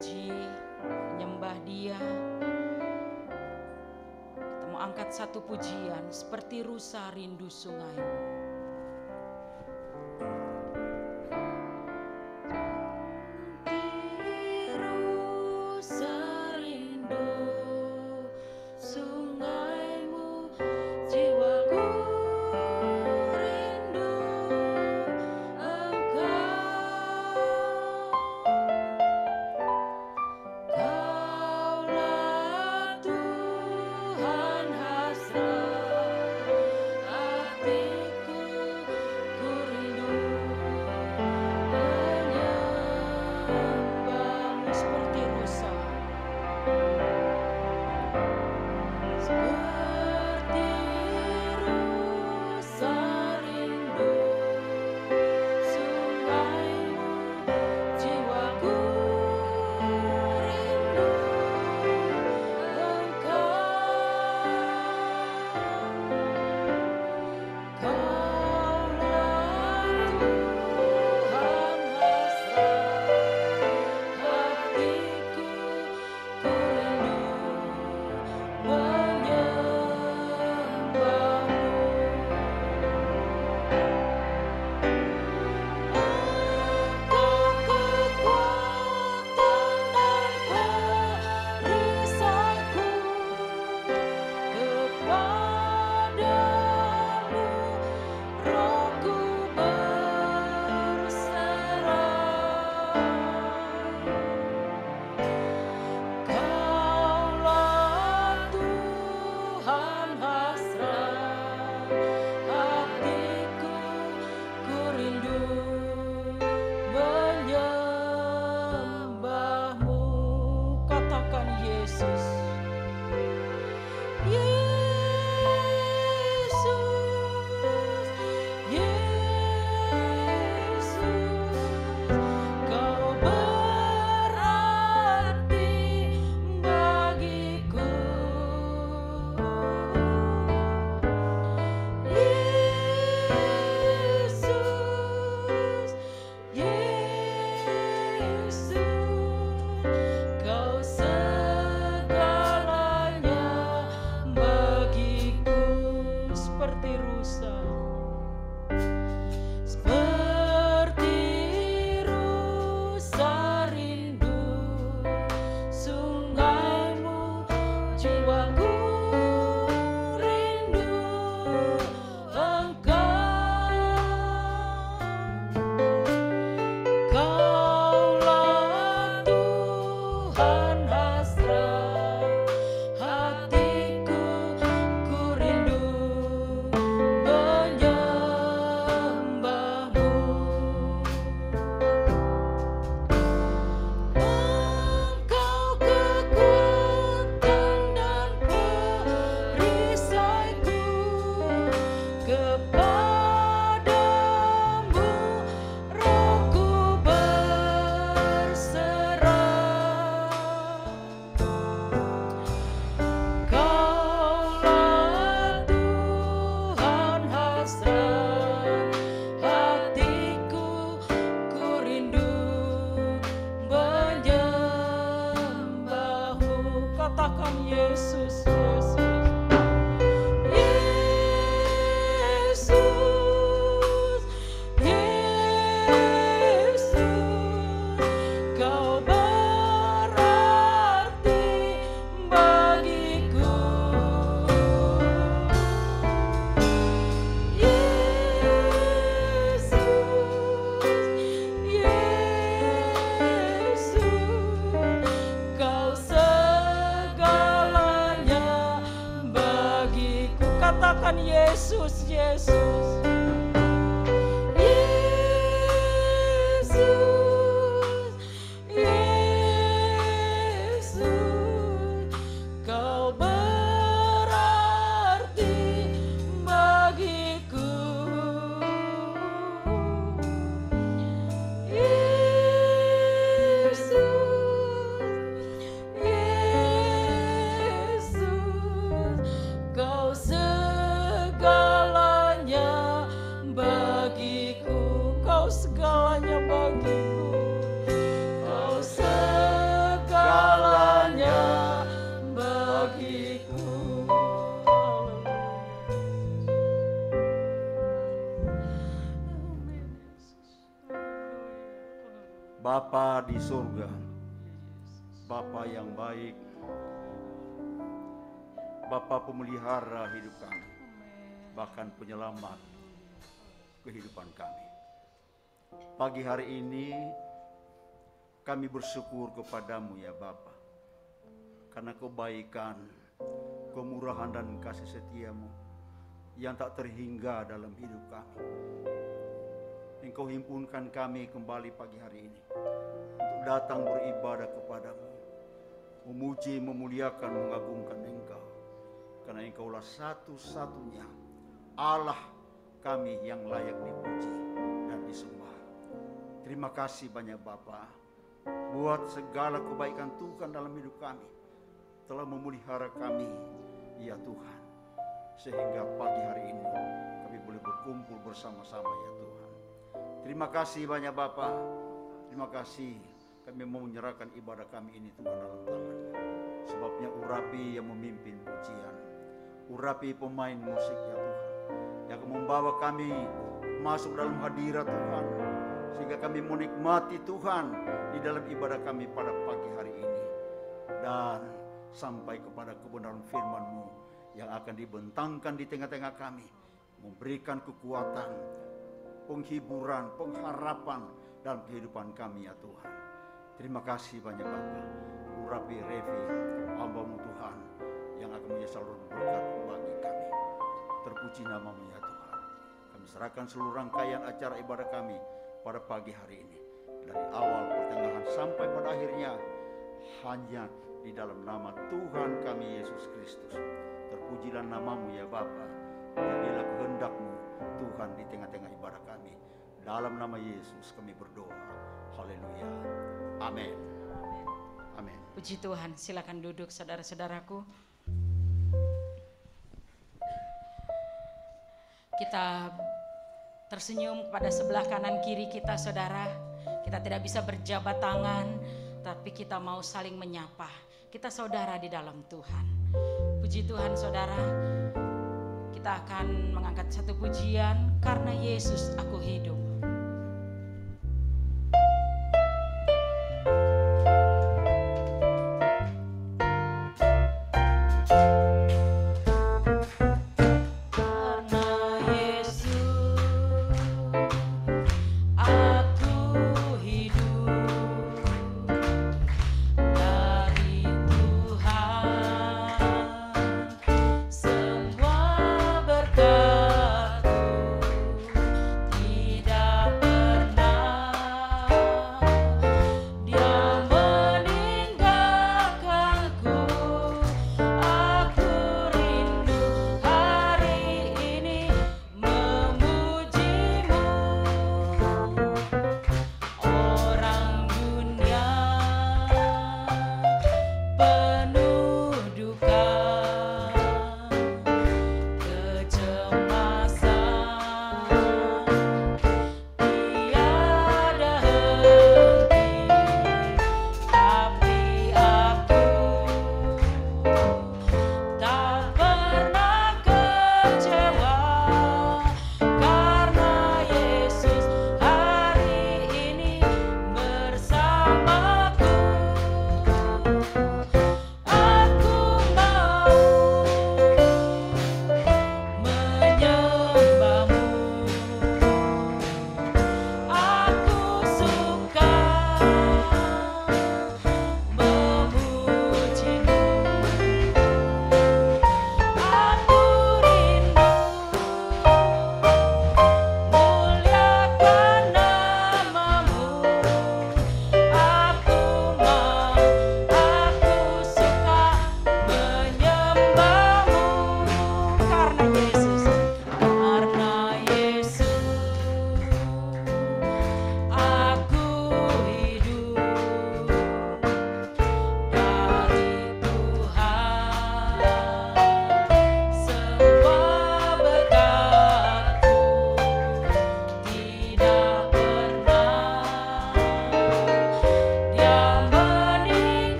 Puji, menyembah Dia. Kita mau angkat satu pujian seperti rusa rindu sungai. Yesus, Yesus. Kau segalanya Bapa di surga, Bapa yang baik, Bapa pemelihara hidup kami, bahkan penyelamat kehidupan kami. Pagi hari ini kami bersyukur kepadamu ya Bapa, karena kebaikan, kemurahan dan kasih setiamu yang tak terhingga dalam hidup kami. Engkau himpunkan kami kembali pagi hari ini untuk datang beribadah kepadamu, memuji, memuliakan, mengagungkan Engkau, karena Engkaulah satu-satunya Allah kami yang layak dipuji dan disembah. Terima kasih banyak Bapa buat segala kebaikan Tuhan dalam hidup kami, telah memelihara kami ya Tuhan, sehingga pagi hari ini kami boleh berkumpul bersama-sama ya Tuhan. Terima kasih banyak Bapa. Terima kasih, kami mau menyerahkan ibadah kami ini Tuhan dalam tangan-Mu. Sebabnya urapi yang memimpin pujian, urapi pemain musik ya Tuhan, yang akan membawa kami masuk dalam hadirat Tuhan, sehingga kami menikmati Tuhan di dalam ibadah kami pada pagi hari ini, dan sampai kepada kebenaran firman-Mu yang akan dibentangkan di tengah-tengah kami, memberikan kekuatan, penghiburan, pengharapan dalam kehidupan kami ya Tuhan. Terima kasih banyak Bapa. Urapi Revi, hamba-Mu Tuhan, yang akan menjadi saluran berkat bagi kami. Terpuji nama-Mu ya Tuhan. Kami serahkan seluruh rangkaian acara ibadah kami pada pagi hari ini, dari awal, pertengahan, sampai pada akhirnya, hanya di dalam nama Tuhan kami Yesus Kristus. Terpujilah nama-Mu ya Bapa. Jadilah kehendak-Mu Tuhan di tengah-tengah ibadah kami. Dalam nama Yesus kami berdoa. Haleluya. Amin. Amin. Puji Tuhan, silakan duduk saudara-saudaraku. Kita tersenyum kepada sebelah kanan kiri kita saudara. Kita tidak bisa berjabat tangan, tapi kita mau saling menyapa. Kita saudara di dalam Tuhan. Puji Tuhan saudara. Kita akan mengangkat satu pujian, karena Yesus aku hidup. Tidak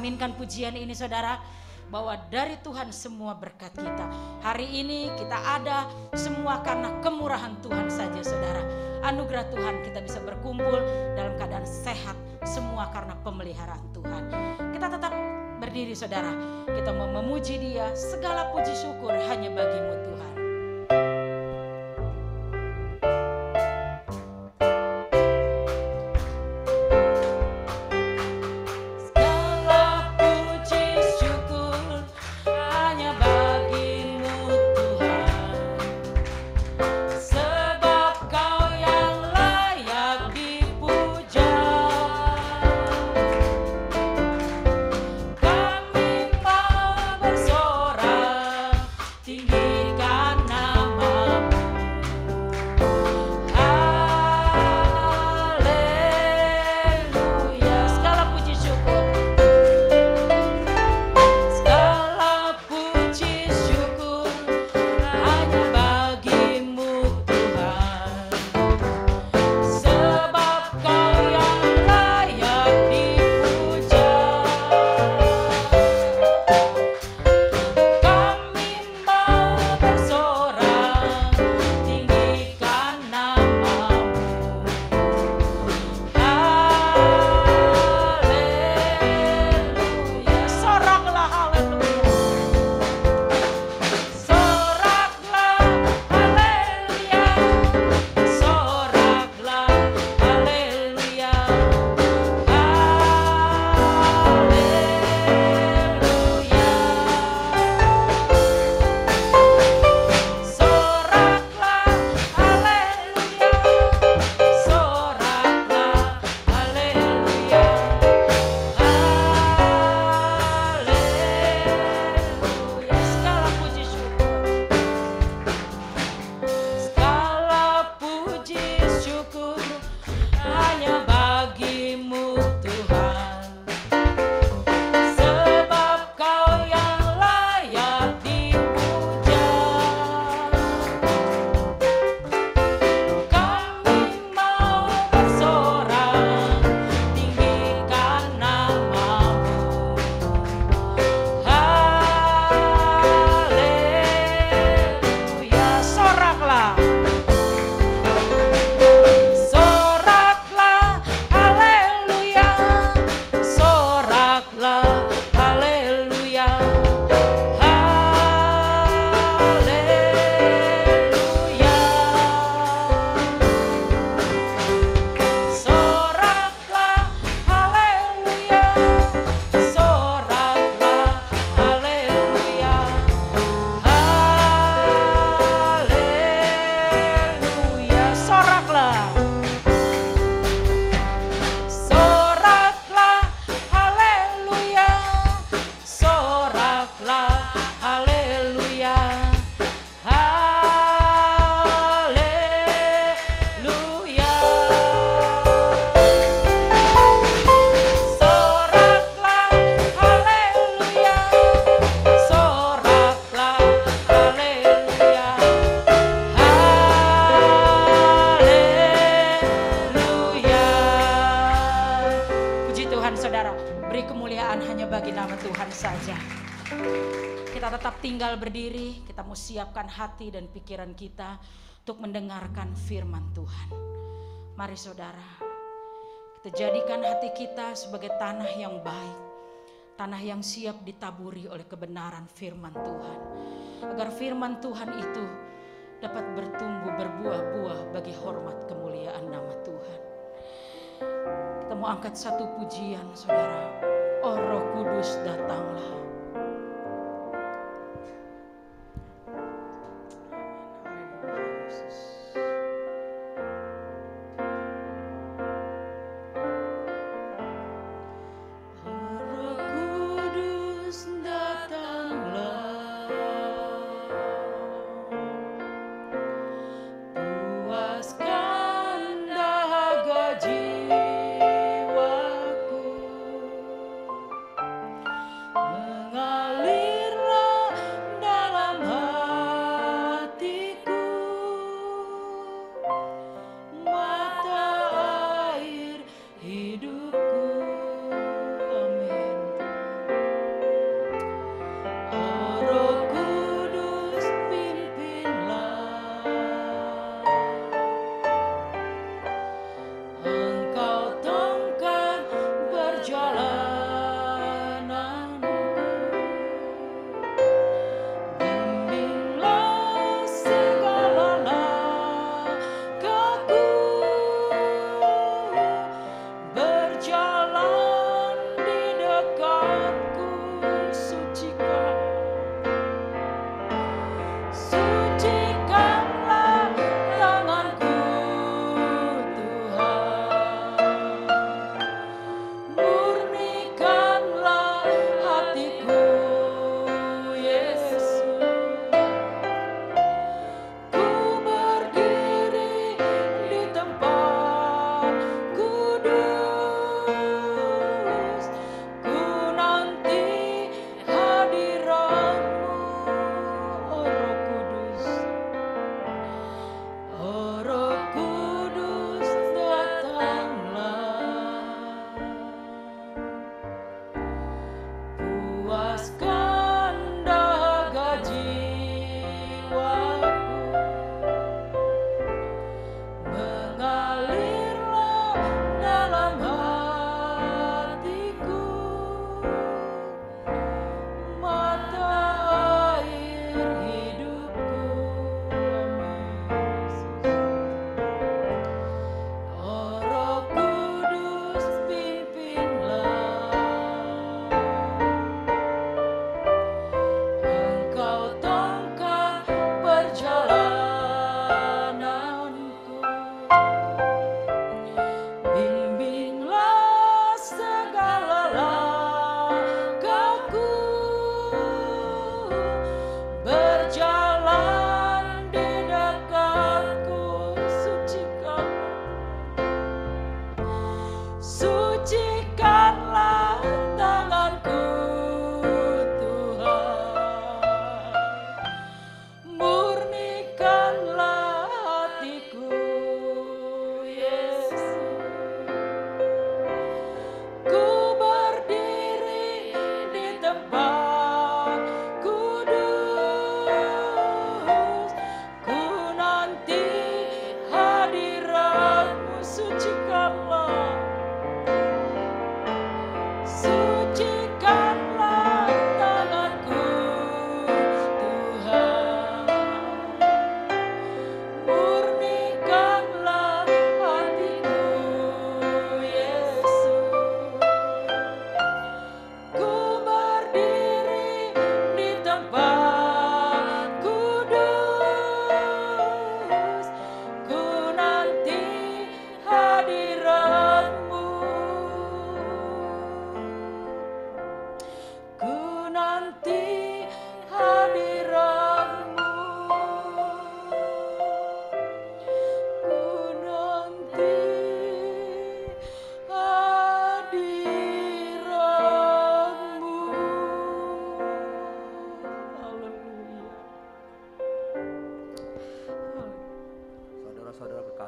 aminkan pujian ini saudara, bahwa dari Tuhan semua berkat kita. Hari ini kita ada semua karena kemurahan Tuhan saja saudara. Anugerah Tuhan kita bisa berkumpul dalam keadaan sehat, semua karena pemeliharaan Tuhan. Kita tetap berdiri saudara, kita mau memuji Dia, segala puji syukur hanya bagimu Tuhan. Kita tetap tinggal berdiri, kita mau siapkan hati dan pikiran kita untuk mendengarkan firman Tuhan. Mari saudara, kita jadikan hati kita sebagai tanah yang baik, tanah yang siap ditaburi oleh kebenaran firman Tuhan, agar firman Tuhan itu dapat bertumbuh berbuah-buah bagi hormat kemuliaan nama Tuhan. Kita mau angkat satu pujian saudara. Oh Roh Kudus datanglah.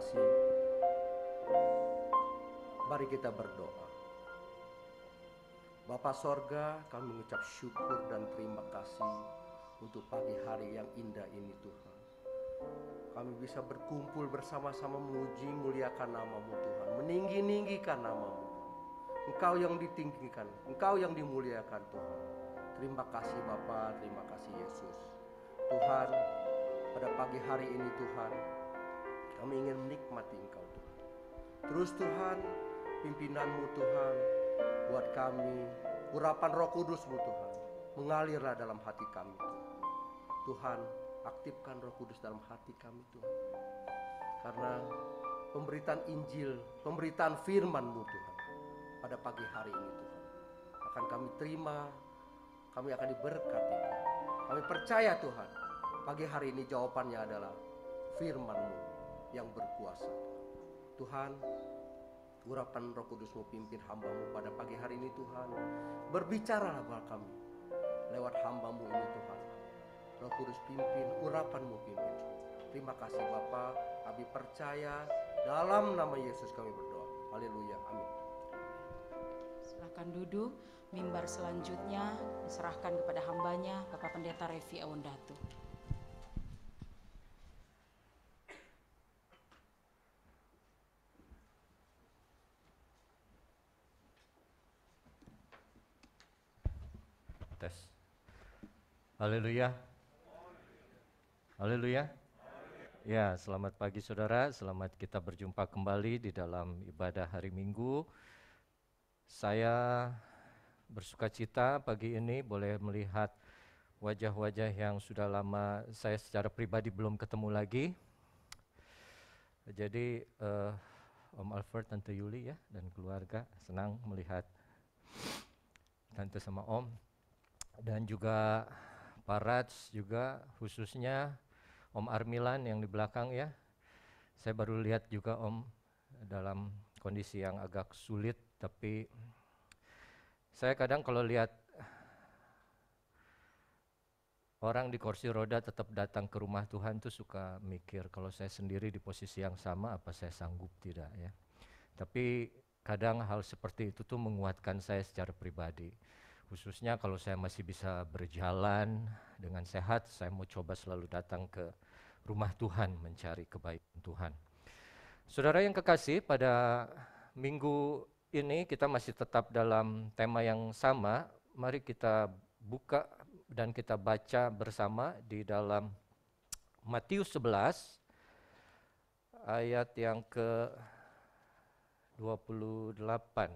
kasih. Mari kita berdoa. Bapa Sorga, kami mengucap syukur dan terima kasih untuk pagi hari yang indah ini Tuhan. Kami bisa berkumpul bersama-sama memuji muliakan nama-Mu Tuhan, meninggi-ninggikan nama-Mu. Engkau yang ditinggikan, Engkau yang dimuliakan Tuhan. Terima kasih Bapa, terima kasih Yesus. Tuhan, pada pagi hari ini Tuhan, kami ingin menikmati Engkau Tuhan. Terus Tuhan, pimpinan-Mu Tuhan, buat kami, urapan Roh Kudus-Mu Tuhan, mengalirlah dalam hati kami Tuhan. Tuhan, aktifkan Roh Kudus dalam hati kami Tuhan. Karena pemberitaan Injil, pemberitaan firman-Mu Tuhan, pada pagi hari ini Tuhan, akan kami terima, kami akan diberkati. Kami percaya Tuhan, pagi hari ini jawabannya adalah firman-Mu yang berkuasa. Tuhan, urapan Roh Kudus-Mu pimpin hamba-Mu pada pagi hari ini Tuhan. Berbicaralah kepada kami lewat hamba-Mu ini Tuhan. Roh Kudus pimpin, urapan-Mu pimpin. Terima kasih Bapa, kami percaya dalam nama Yesus kami berdoa. Haleluya, amin. Silakan duduk. Mimbar selanjutnya diserahkan kepada hambanya Bapak Pendeta Revi Awondatu. Tes. Haleluya. Haleluya. Ya, selamat pagi saudara, selamat kita berjumpa kembali di dalam ibadah hari Minggu. Saya bersuka cita pagi ini boleh melihat wajah-wajah yang sudah lama saya secara pribadi belum ketemu lagi. Jadi Om Alfred, Tante Yuli ya, dan keluarga senang melihat Tante sama Om. Dan juga Pak Raj juga, khususnya Om Armilan yang di belakang ya. Saya baru lihat juga Om dalam kondisi yang agak sulit, tapi saya kadang kalau lihat orang di kursi roda tetap datang ke rumah Tuhan tuh suka mikir, kalau saya sendiri di posisi yang sama apa saya sanggup tidak ya. Tapi kadang hal seperti itu tuh menguatkan saya secara pribadi. Khususnya kalau saya masih bisa berjalan dengan sehat, saya mau coba selalu datang ke rumah Tuhan mencari kebaikan Tuhan. Saudara yang kekasih, pada minggu ini kita masih tetap dalam tema yang sama. Mari kita buka dan kita baca bersama di dalam Matius 11 ayat yang ke-28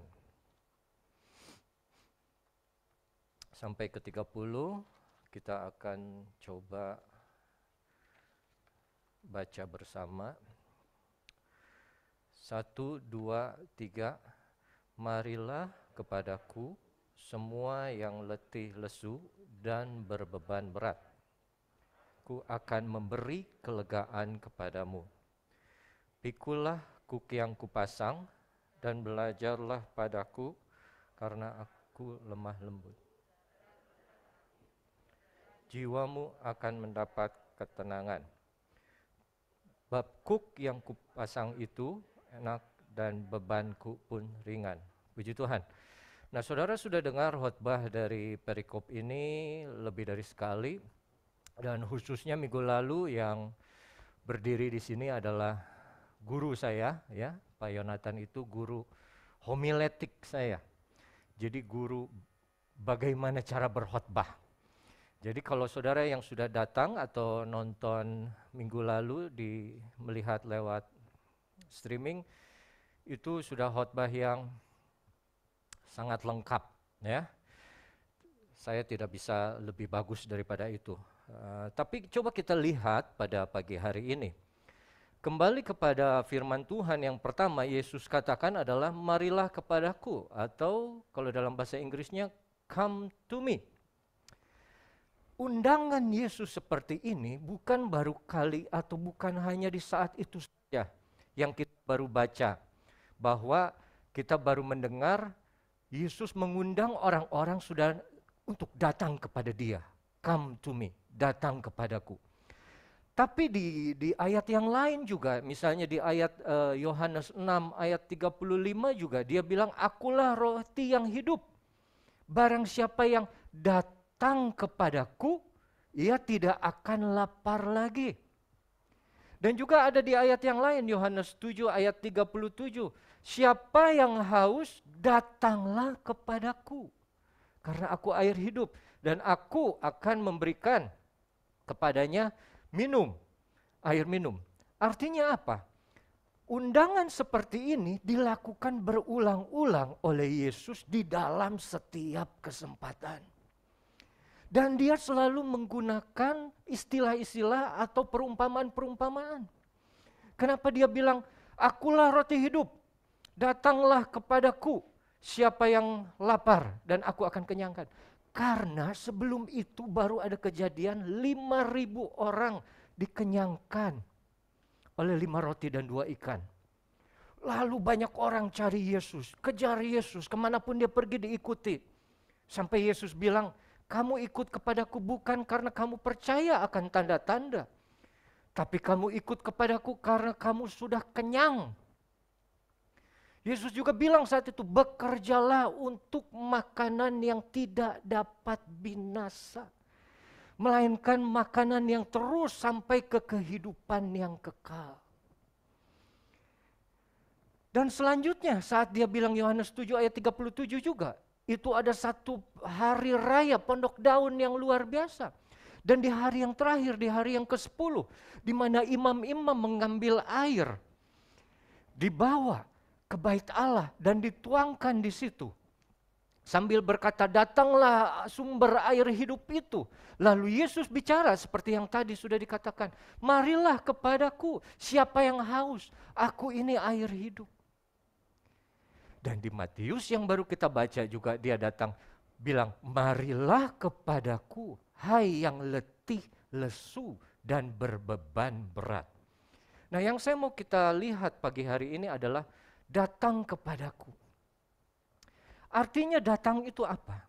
sampai ke-30. Kita akan coba baca bersama. 1, 2, 3. Marilah kepadaku semua yang letih lesu dan berbeban berat. Ku akan memberi kelegaan kepadamu. Pikulah kuk yang kupasang dan belajarlah padaku, karena aku lemah lembut. Jiwamu akan mendapat ketenangan. Bab kuk yang kupasang itu enak dan bebanku pun ringan. Puji Tuhan. Nah, saudara sudah dengar khotbah dari perikop ini lebih dari sekali, dan khususnya minggu lalu yang berdiri di sini adalah guru saya, ya, Pak Yonatan itu guru homiletik saya. Jadi guru bagaimana cara berkhotbah. Jadi kalau saudara yang sudah datang atau nonton minggu lalu melihat lewat streaming, itu sudah khotbah yang sangat lengkap ya. Saya tidak bisa lebih bagus daripada itu. Tapi coba kita lihat pada pagi hari ini. Kembali kepada firman Tuhan yang pertama Yesus katakan adalah marilah kepadaku, atau kalau dalam bahasa Inggrisnya come to me. Undangan Yesus seperti ini bukan baru kali atau bukan hanya di saat itu saja yang kita baru baca, bahwa kita baru mendengar Yesus mengundang orang-orang sudah untuk datang kepada Dia. Come to me, datang kepadaku. Tapi di ayat yang lain juga, misalnya di ayat Yohanes 6 ayat 35 juga dia bilang, akulah roti yang hidup. Barang siapa yang datang kepadaku, ia tidak akan lapar lagi. Dan juga ada di ayat yang lain, Yohanes 7 ayat 37. Siapa yang haus, datanglah kepadaku. Karena aku air hidup, dan aku akan memberikan kepadanya minum, air minum. Artinya apa? Undangan seperti ini dilakukan berulang-ulang oleh Yesus di dalam setiap kesempatan. Dan dia selalu menggunakan istilah-istilah atau perumpamaan-perumpamaan. Kenapa dia bilang, akulah roti hidup, datanglah kepadaku, siapa yang lapar dan aku akan kenyangkan. Karena sebelum itu baru ada kejadian 5.000 orang dikenyangkan oleh 5 roti dan 2 ikan. Lalu banyak orang cari Yesus, kejar Yesus, kemanapun dia pergi diikuti. Sampai Yesus bilang, kamu ikut kepadaku bukan karena kamu percaya akan tanda-tanda. Tapi kamu ikut kepadaku karena kamu sudah kenyang. Yesus juga bilang saat itu, bekerjalah untuk makanan yang tidak dapat binasa. Melainkan makanan yang terus sampai ke kehidupan yang kekal. Dan selanjutnya saat dia bilang Yohanes 7 ayat 37 juga, itu ada satu hari raya pondok daun yang luar biasa. Dan di hari yang terakhir, di hari yang ke-10, di mana imam-imam mengambil air, dibawa ke bait Allah dan dituangkan di situ. Sambil berkata, datanglah sumber air hidup itu. Lalu Yesus bicara seperti yang tadi sudah dikatakan, marilah kepadaku siapa yang haus, aku ini air hidup. Dan di Matius yang baru kita baca juga dia datang bilang, marilah kepadaku hai yang letih, lesu dan berbeban berat. Nah yang saya mau kita lihat pagi hari ini adalah datang kepadaku. Artinya datang itu apa?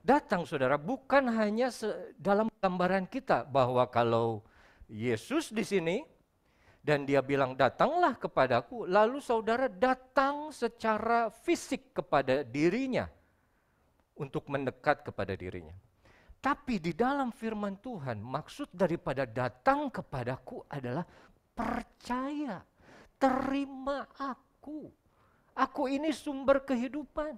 Datang saudara bukan hanya dalam gambaran kita bahwa kalau Yesus di sini dan dia bilang datanglah kepadaku, lalu saudara datang secara fisik kepada dirinya untuk mendekat kepada dirinya. Tapi di dalam firman Tuhan maksud daripada datang kepadaku adalah percaya, terima aku. Aku ini sumber kehidupan.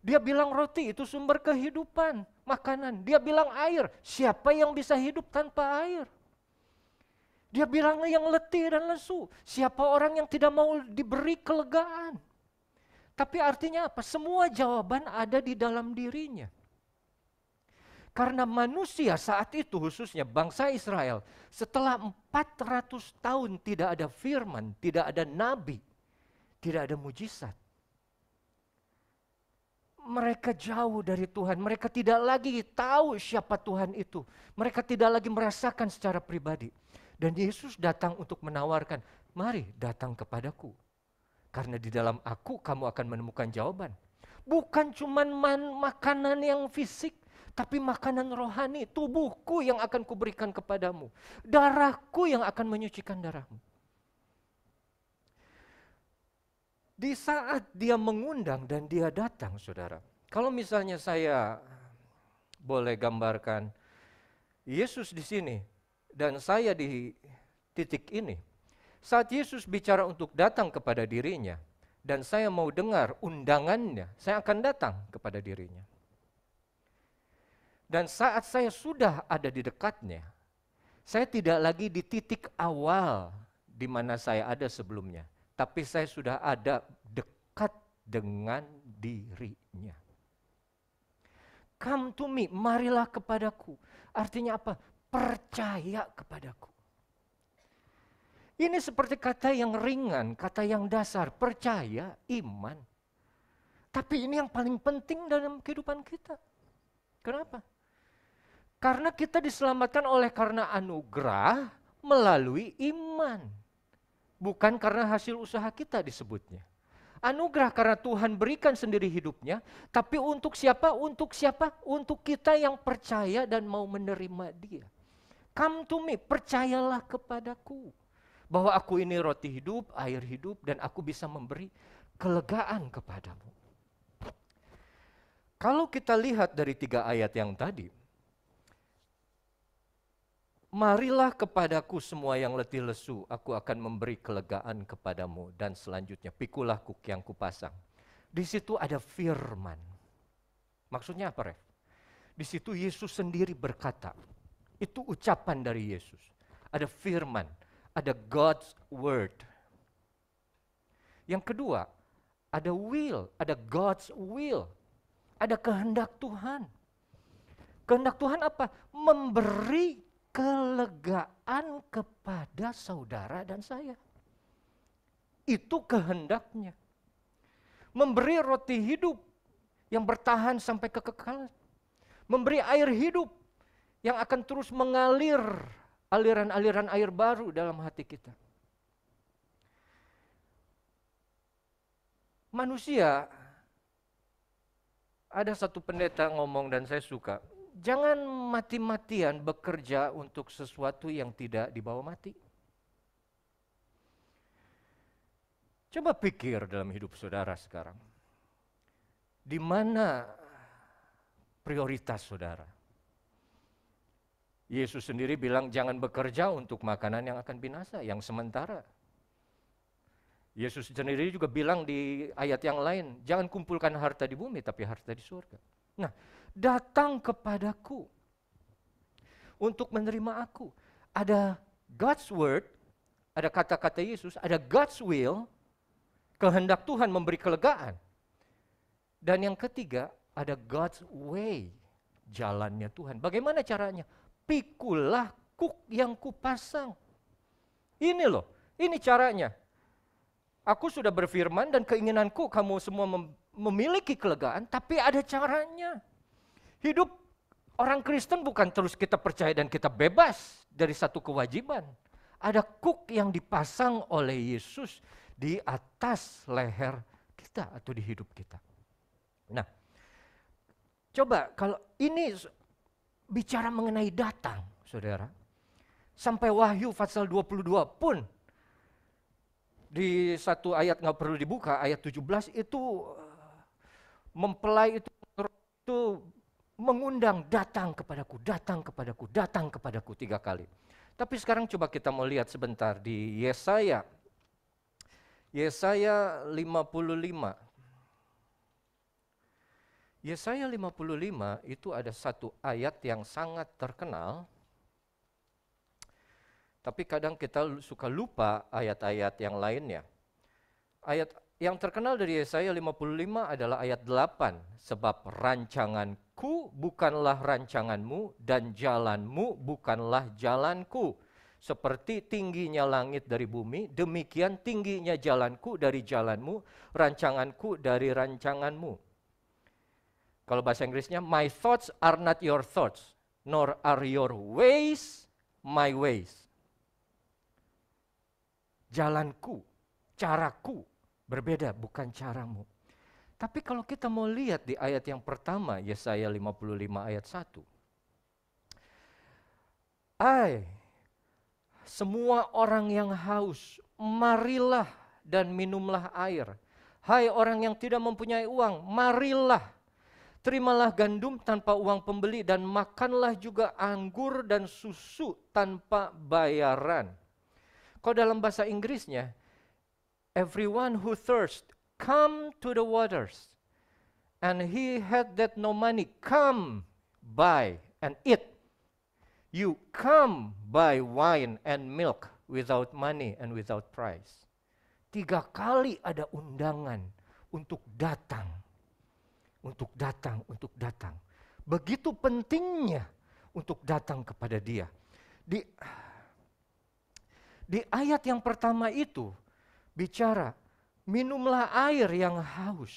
Dia bilang roti itu sumber kehidupan, makanan. Dia bilang air, siapa yang bisa hidup tanpa air? Dia bilang yang letih dan lesu, siapa orang yang tidak mau diberi kelegaan? Tapi artinya apa? Semua jawaban ada di dalam dirinya. Karena manusia saat itu khususnya bangsa Israel, setelah 400 tahun tidak ada firman, tidak ada nabi, tidak ada mujizat. Mereka jauh dari Tuhan, mereka tidak lagi tahu siapa Tuhan itu. Mereka tidak lagi merasakan secara pribadi. Dan Yesus datang untuk menawarkan, mari datang kepadaku. Karena di dalam aku kamu akan menemukan jawaban. Bukan cuma makanan yang fisik, tapi makanan rohani, tubuhku yang akan kuberikan kepadamu. Darahku yang akan menyucikan darahmu. Di saat dia mengundang dan dia datang, saudara. Kalau misalnya saya boleh gambarkan Yesus di sini dan saya di titik ini. Saat Yesus bicara untuk datang kepada dirinya dan saya mau dengar undangannya, saya akan datang kepada dirinya. Dan saat saya sudah ada di dekatnya, saya tidak lagi di titik awal di mana saya ada sebelumnya. Tapi saya sudah ada dekat dengan dirinya. Come to me, marilah kepadaku. Artinya apa? Percaya kepadaku. Ini seperti kata yang ringan, kata yang dasar. Percaya, iman. Tapi ini yang paling penting dalam kehidupan kita. Kenapa? Karena kita diselamatkan oleh karena anugerah melalui iman. Bukan karena hasil usaha kita disebutnya. Anugerah karena Tuhan berikan sendiri hidupnya. Tapi untuk siapa? Untuk siapa? Untuk kita yang percaya dan mau menerima dia. Come to me, percayalah kepadaku. Bahwa aku ini roti hidup, air hidup, dan aku bisa memberi kelegaan kepadamu. Kalau kita lihat dari 3 ayat yang tadi, marilah kepadaku semua yang letih lesu, aku akan memberi kelegaan kepadamu. Dan selanjutnya, pikulah kuk yang kupasang. Di situ ada firman. Maksudnya apa, Ref? Di situ Yesus sendiri berkata, itu ucapan dari Yesus. Ada firman, ada God's word. Yang kedua, ada will, ada God's will. Ada kehendak Tuhan. Kehendak Tuhan apa? Memberi kelegaan kepada saudara dan saya. Itu kehendaknya. Memberi roti hidup yang bertahan sampai kekekalan. Memberi air hidup yang akan terus mengalir, aliran-aliran air baru dalam hati kita. Manusia, ada satu pendeta ngomong dan saya suka, jangan mati-matian bekerja untuk sesuatu yang tidak dibawa mati. Coba pikir dalam hidup saudara sekarang. Di mana prioritas saudara? Yesus sendiri bilang jangan bekerja untuk makanan yang akan binasa, yang sementara. Yesus sendiri juga bilang di ayat yang lain, jangan kumpulkan harta di bumi tapi harta di surga. Nah, datang kepadaku untuk menerima aku. Ada God's word, ada kata-kata Yesus, ada God's will, kehendak Tuhan memberi kelegaan. Dan yang ketiga, ada God's way, jalannya Tuhan. Bagaimana caranya? Pikulah kuk yang kupasang. Ini loh, ini caranya. Aku sudah berfirman dan keinginanku kamu semua memiliki kelegaan, tapi ada caranya. Hidup orang Kristen bukan terus kita percaya dan kita bebas dari satu kewajiban. Ada kuk yang dipasang oleh Yesus di atas leher kita atau di hidup kita. Nah, coba kalau ini bicara mengenai datang, saudara. Sampai Wahyu pasal 22 pun, di satu ayat nggak perlu dibuka, ayat 17 itu mempelai itu mengundang datang kepadaku, datang kepadaku, datang kepadaku 3 kali. Tapi sekarang coba kita mau lihat sebentar di Yesaya 55. Yesaya 55 itu ada satu ayat yang sangat terkenal, tapi kadang kita suka lupa ayat-ayat yang lainnya. Ayat yang terkenal dari Yesaya 55 adalah ayat 8, sebab rancanganku bukanlah rancanganmu dan jalanmu bukanlah jalanku. Seperti tingginya langit dari bumi, demikian tingginya jalanku dari jalanmu, rancanganku dari rancanganmu. Kalau bahasa Inggrisnya, my thoughts are not your thoughts, nor are your ways my ways. Jalanku, caraku berbeda, bukan caramu. Tapi kalau kita mau lihat di ayat yang pertama, Yesaya 55 ayat 1. Semua orang yang haus, marilah dan minumlah air. Hai orang yang tidak mempunyai uang, marilah. Terimalah gandum tanpa uang pembeli dan makanlah juga anggur dan susu tanpa bayaran. Kalau dalam bahasa Inggrisnya, everyone who thirsts, come to the waters. And he had that no money, come buy and eat. You come buy wine and milk without money and without price. 3 kali ada undangan untuk datang. Untuk datang, untuk datang. Begitu pentingnya untuk datang kepada Dia. Di ayat yang pertama itu bicara, minumlah air yang haus.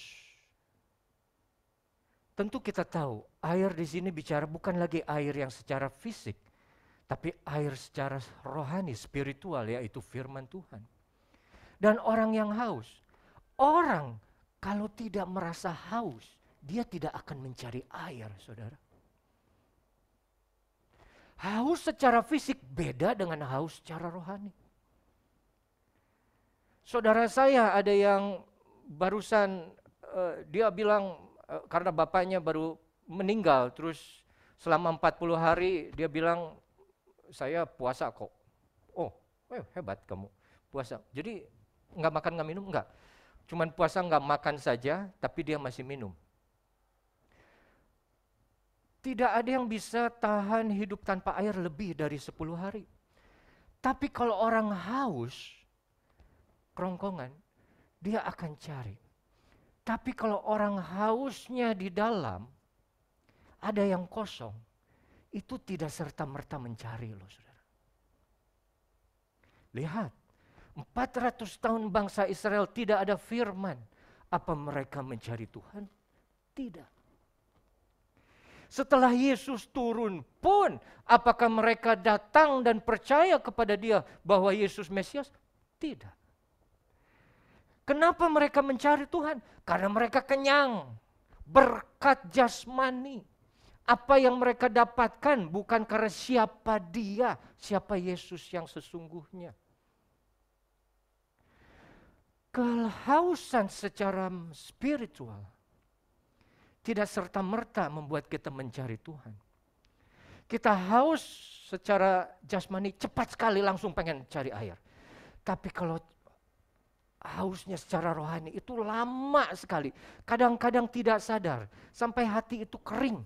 Tentu kita tahu, air di sini bicara bukan lagi air yang secara fisik, tapi air secara rohani, spiritual, yaitu firman Tuhan. Dan orang yang haus, orang kalau tidak merasa haus, dia tidak akan mencari air, saudara. Haus secara fisik beda dengan haus secara rohani. Saudara saya ada yang barusan dia bilang karena bapaknya baru meninggal, terus selama 40 hari dia bilang saya puasa kok. Oh, hebat kamu puasa. Jadi nggak makan nggak minum nggak. Cuman puasa nggak makan saja, tapi dia masih minum. Tidak ada yang bisa tahan hidup tanpa air lebih dari 10 hari. Tapi kalau orang haus, kerongkongan, dia akan cari. Tapi kalau orang hausnya di dalam, ada yang kosong, itu tidak serta-merta mencari loh saudara. Lihat, 400 tahun bangsa Israel tidak ada firman. Apa mereka mencari Tuhan? Tidak. Setelah Yesus turun pun, apakah mereka datang dan percaya kepada Dia bahwa Yesus Mesias? Tidak. Kenapa mereka mencari Tuhan? Karena mereka kenyang, berkat jasmani. Apa yang mereka dapatkan bukan karena siapa Dia, siapa Yesus yang sesungguhnya. Kehausan secara spiritual tidak serta-merta membuat kita mencari Tuhan. Kita haus secara jasmani, cepat sekali langsung pengen cari air. Tapi kalau hausnya secara rohani itu lama sekali. Kadang-kadang tidak sadar, sampai hati itu kering.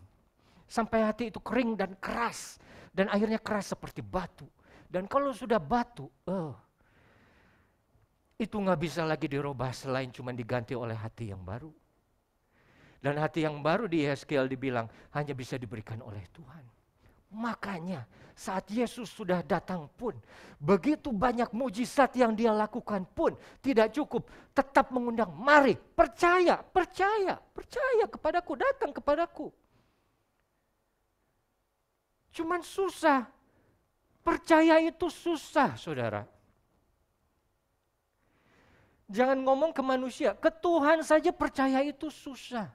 Sampai hati itu kering dan keras. Dan akhirnya keras seperti batu. Dan kalau sudah batu, itu nggak bisa lagi dirubah selain cuma diganti oleh hati yang baru. Dan hati yang baru di Yeskiel dibilang hanya bisa diberikan oleh Tuhan. Makanya saat Yesus sudah datang pun, begitu banyak mujizat yang Dia lakukan pun tidak cukup. Tetap mengundang, mari percaya, percaya, percaya kepadaku, datang kepadaku. Cuman susah, percaya itu susah saudara. Jangan ngomong ke manusia, ke Tuhan saja percaya itu susah.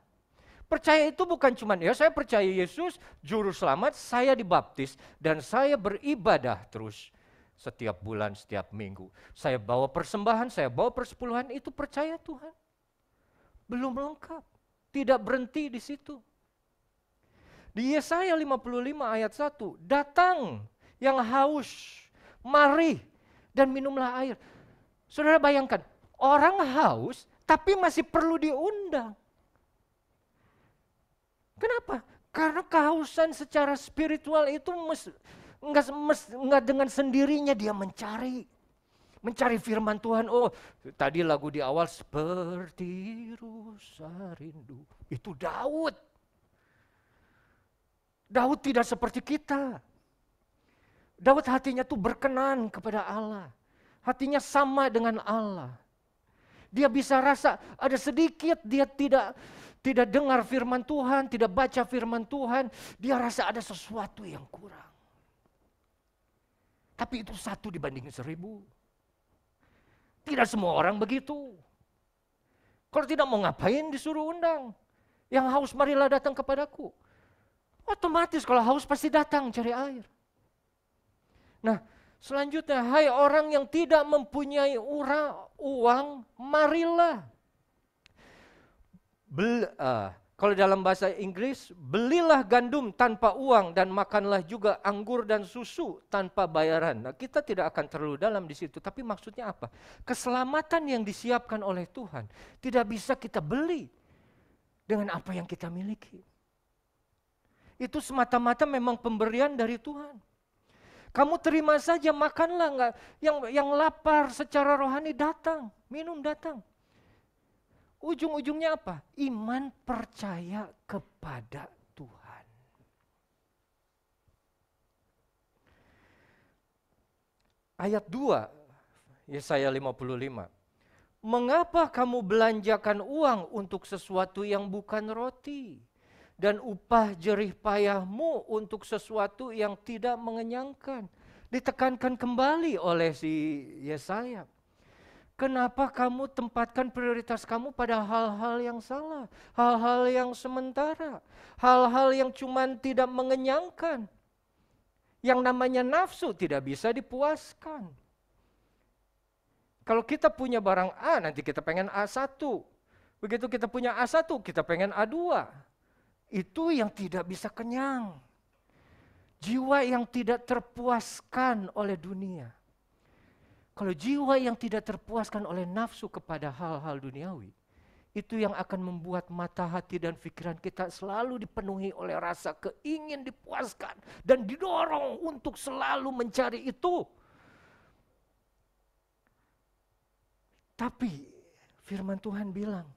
Percaya itu bukan cuma ya saya percaya Yesus juru selamat, saya dibaptis dan saya beribadah terus setiap bulan, setiap minggu. Saya bawa persembahan, saya bawa persepuluhan, itu percaya Tuhan. Belum lengkap, tidak berhenti di situ. Di Yesaya 55 ayat 1, datang yang haus, mari dan minumlah air. Saudara bayangkan, orang haus tapi masih perlu diundang. Kenapa? Karena kehausan secara spiritual itu enggak dengan sendirinya dia mencari firman Tuhan. Oh, tadi lagu di awal seperti rusa rindu. Itu Daud. Daud tidak seperti kita. Daud hatinya tuh berkenan kepada Allah. Hatinya sama dengan Allah. Dia bisa rasa ada sedikit dia tidak dengar firman Tuhan, tidak baca firman Tuhan, dia rasa ada sesuatu yang kurang. Tapi itu 1 dibanding 1000. Tidak semua orang begitu. Kalau tidak mau ngapain disuruh undang. Yang haus marilah datang kepadaku. Otomatis kalau haus pasti datang cari air. Nah, selanjutnya, hai orang yang tidak mempunyai uang, marilah. Kalau dalam bahasa Inggris, belilah gandum tanpa uang dan makanlah juga anggur dan susu tanpa bayaran. Nah, kita tidak akan terlalu dalam di situ, tapi maksudnya apa? Keselamatan yang disiapkan oleh Tuhan tidak bisa kita beli dengan apa yang kita miliki. Itu semata-mata memang pemberian dari Tuhan. Kamu terima saja, makanlah, enggak. Yang lapar secara rohani datang, minum datang. Ujung-ujungnya apa? Iman percaya kepada Tuhan. Ayat 2, Yesaya 55. Mengapa kamu belanjakan uang untuk sesuatu yang bukan roti? Dan upah jerih payahmu untuk sesuatu yang tidak mengenyangkan. Ditekankan kembali oleh si Yesaya. Kenapa kamu tempatkan prioritas kamu pada hal-hal yang salah, hal-hal yang sementara, hal-hal yang cuman tidak mengenyangkan. Yang namanya nafsu tidak bisa dipuaskan. Kalau kita punya barang A, nanti kita pengen A1. Begitu kita punya A1, kita pengen A2. Itu yang tidak bisa kenyang. Jiwa yang tidak terpuaskan oleh dunia. Kalau jiwa yang tidak terpuaskan oleh nafsu kepada hal-hal duniawi, itu yang akan membuat mata hati dan pikiran kita selalu dipenuhi oleh rasa keingin dipuaskan dan didorong untuk selalu mencari itu. Tapi firman Tuhan bilang,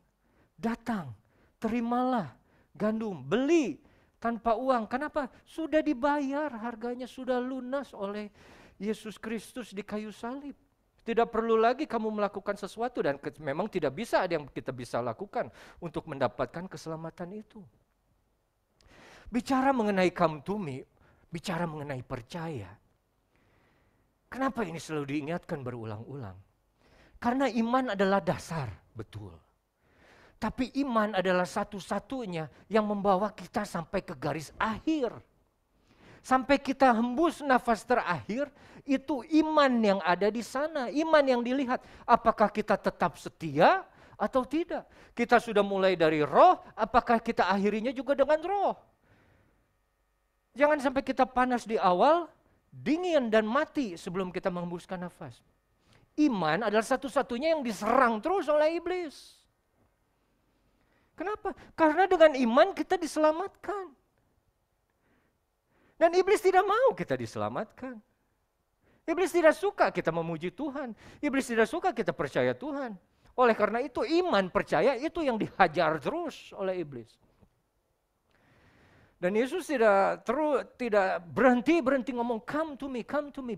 datang, terimalah gandum, beli tanpa uang. Kenapa? Sudah dibayar, harganya sudah lunas oleh Yesus Kristus di kayu salib. Tidak perlu lagi kamu melakukan sesuatu dan memang tidak bisa ada yang kita bisa lakukan untuk mendapatkan keselamatan itu. Bicara mengenai come to me, bicara mengenai percaya. Kenapa ini selalu diingatkan berulang-ulang? Karena iman adalah dasar, betul. Tapi iman adalah satu-satunya yang membawa kita sampai ke garis akhir. Sampai kita hembus nafas terakhir, itu iman yang ada di sana. Iman yang dilihat, apakah kita tetap setia atau tidak. Kita sudah mulai dari roh, apakah kita akhirinya juga dengan roh. Jangan sampai kita panas di awal, dingin dan mati sebelum kita menghembuskan nafas. Iman adalah satu-satunya yang diserang terus oleh iblis. Kenapa? Karena dengan iman kita diselamatkan. Dan iblis tidak mau kita diselamatkan. Iblis tidak suka kita memuji Tuhan. Iblis tidak suka kita percaya Tuhan. Oleh karena itu iman percaya itu yang dihajar terus oleh iblis. Dan Yesus tidak berhenti ngomong come to me,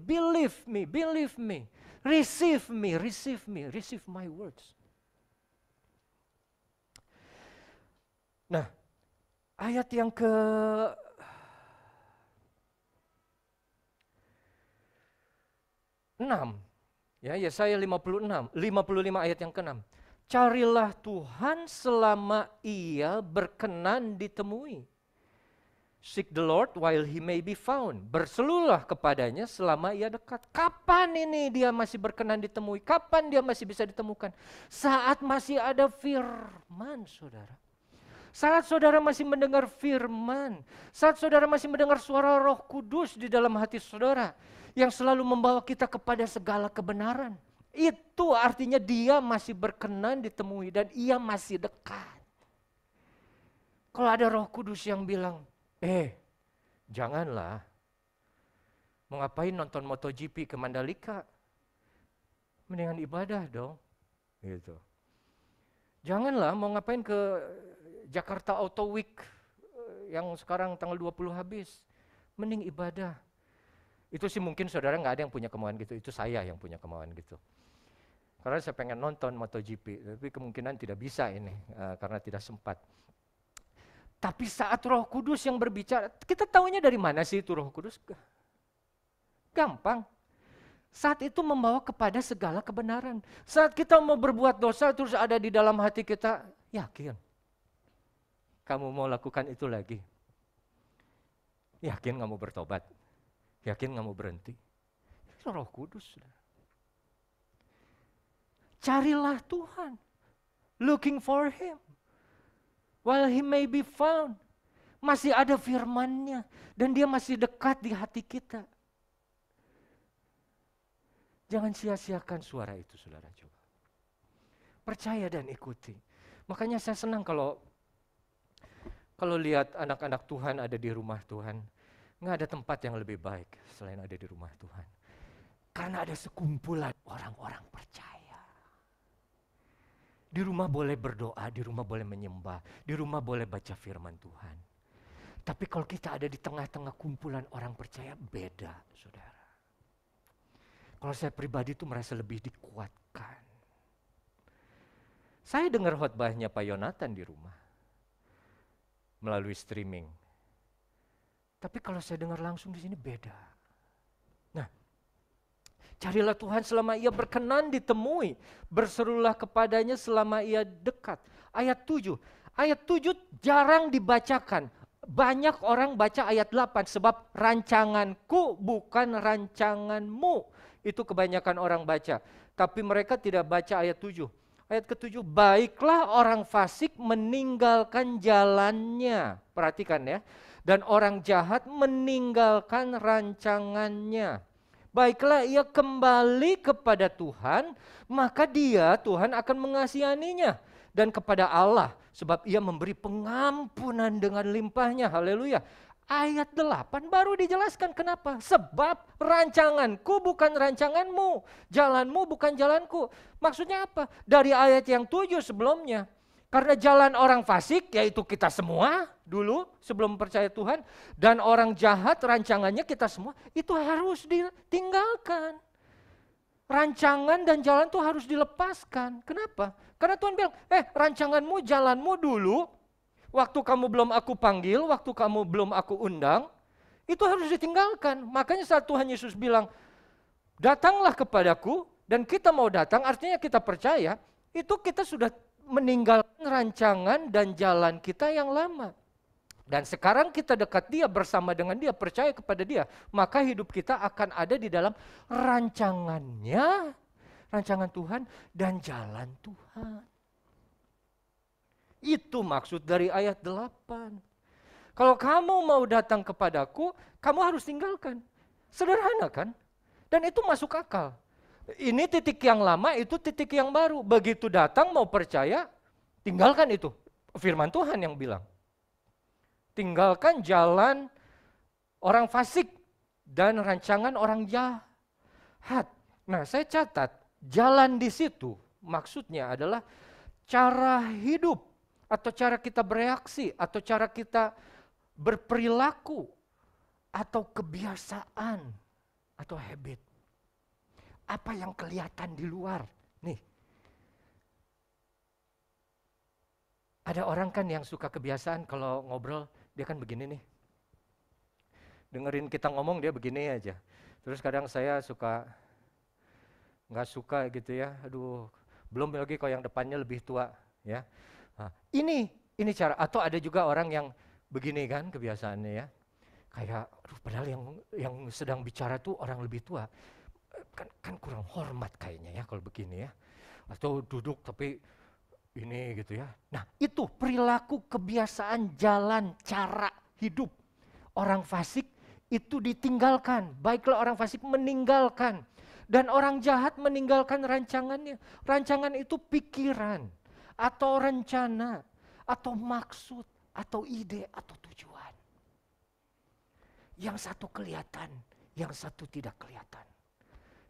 believe me, receive me, receive my words. Nah, ayat yang ke 6, ya Yesaya 55 ayat yang ke-6. Carilah Tuhan selama ia berkenan ditemui. Seek the Lord while he may be found. Berseluruhlah kepadanya selama ia dekat. Kapan ini dia masih berkenan ditemui? Kapan dia masih bisa ditemukan? Saat masih ada firman, saudara. Saat saudara masih mendengar firman. Saat saudara masih mendengar suara Roh Kudus di dalam hati saudara. Yang selalu membawa kita kepada segala kebenaran. Itu artinya dia masih berkenan ditemui dan ia masih dekat. Kalau ada Roh Kudus yang bilang, janganlah. Mau ngapain nonton MotoGP ke Mandalika? Mendingan ibadah dong. Gitu. Janganlah mau ngapain ke Jakarta Auto Week yang sekarang tanggal 20 habis. Mending ibadah. Itu sih mungkin saudara nggak ada yang punya kemauan gitu, itu saya yang punya kemauan gitu. Karena saya pengen nonton MotoGP, tapi kemungkinan tidak bisa ini karena tidak sempat. Tapi saat Roh Kudus yang berbicara, kita tahunya dari mana sih itu Roh Kudus? Gampang. Saat itu membawa kepada segala kebenaran. Saat kita mau berbuat dosa terus ada di dalam hati kita, yakin kamu mau lakukan itu lagi? Yakin kamu bertobat? Yakin nggak mau berhenti? Itu Roh Kudus. Carilah Tuhan. Looking for Him. While He may be found. Masih ada firman-Nya. Dan Dia masih dekat di hati kita. Jangan sia-siakan suara itu, saudara, coba. Percaya dan ikuti. Makanya saya senang kalau lihat anak-anak Tuhan ada di rumah Tuhan. Nggak ada tempat yang lebih baik selain ada di rumah Tuhan. Karena ada sekumpulan orang-orang percaya. Di rumah boleh berdoa, di rumah boleh menyembah, di rumah boleh baca firman Tuhan. Tapi kalau kita ada di tengah-tengah kumpulan orang percaya, beda, saudara. Kalau saya pribadi itu merasa lebih dikuatkan. Saya dengar khotbahnya Pak Yonatan di rumah. Melalui streaming. Tapi kalau saya dengar langsung di sini beda. Nah, carilah Tuhan selama ia berkenan ditemui. Berserulah kepadanya selama ia dekat. Ayat 7 jarang dibacakan. banyak orang baca ayat 8, sebab rancanganku bukan rancanganmu. Itu kebanyakan orang baca. Tapi mereka tidak baca ayat 7. Ayat ke-7, baiklah orang fasik meninggalkan jalannya. Perhatikan ya. Dan orang jahat meninggalkan rancangannya. Baiklah ia kembali kepada Tuhan, maka dia, Tuhan akan mengasihaninya. Dan kepada Allah, sebab ia memberi pengampunan dengan limpahnya. Haleluya. Ayat 8 baru dijelaskan kenapa. Sebab rancanganku bukan rancanganmu, jalanmu bukan jalanku. Maksudnya apa? Dari ayat yang 7 sebelumnya. Karena jalan orang fasik, yaitu kita semua dulu sebelum percaya Tuhan. Dan orang jahat, rancangannya kita semua, itu harus ditinggalkan. Rancangan dan jalan itu harus dilepaskan. Kenapa? Karena Tuhan bilang, rancanganmu, jalanmu dulu, waktu kamu belum aku panggil, waktu kamu belum aku undang, itu harus ditinggalkan. Makanya saat Tuhan Yesus bilang, datanglah kepadaku, dan kita mau datang, artinya kita percaya, itu kita sudah meninggalkan rancangan dan jalan kita yang lama. Dan sekarang kita dekat dia, bersama dengan dia, percaya kepada dia, maka hidup kita akan ada di dalam rancangannya, rancangan Tuhan dan jalan Tuhan. Itu maksud dari ayat 8. Kalau kamu mau datang kepadaku, kamu harus tinggalkan. Sederhana kan? Dan itu masuk akal. Ini titik yang lama, itu titik yang baru. Begitu datang mau percaya, tinggalkan itu. Firman Tuhan yang bilang. Tinggalkan jalan orang fasik dan rancangan orang jahat. Nah, saya catat, jalan di situ maksudnya adalah cara hidup atau cara kita bereaksi atau cara kita berperilaku atau kebiasaan atau habit. Apa yang kelihatan di luar? Nih. Ada orang kan yang suka kebiasaan kalau ngobrol, dia kan begini nih. Dengerin kita ngomong dia begini aja. Terus kadang saya suka nggak suka gitu ya. Aduh, belum lagi kalau yang depannya lebih tua ya. Nah, ini cara. Atau ada juga orang yang begini kan kebiasaannya ya. Kayak aduh, padahal yang sedang bicara tuh orang lebih tua. Kan kurang hormat kayaknya ya kalau begini ya. Atau duduk tapi ini gitu ya. Nah, itu perilaku, kebiasaan, jalan, cara hidup orang fasik itu ditinggalkan. Baiklah orang fasik meninggalkan. Dan orang jahat meninggalkan rancangannya. Rancangan itu pikiran, atau rencana, atau maksud, atau ide, atau tujuan. Yang satu kelihatan, yang satu tidak kelihatan.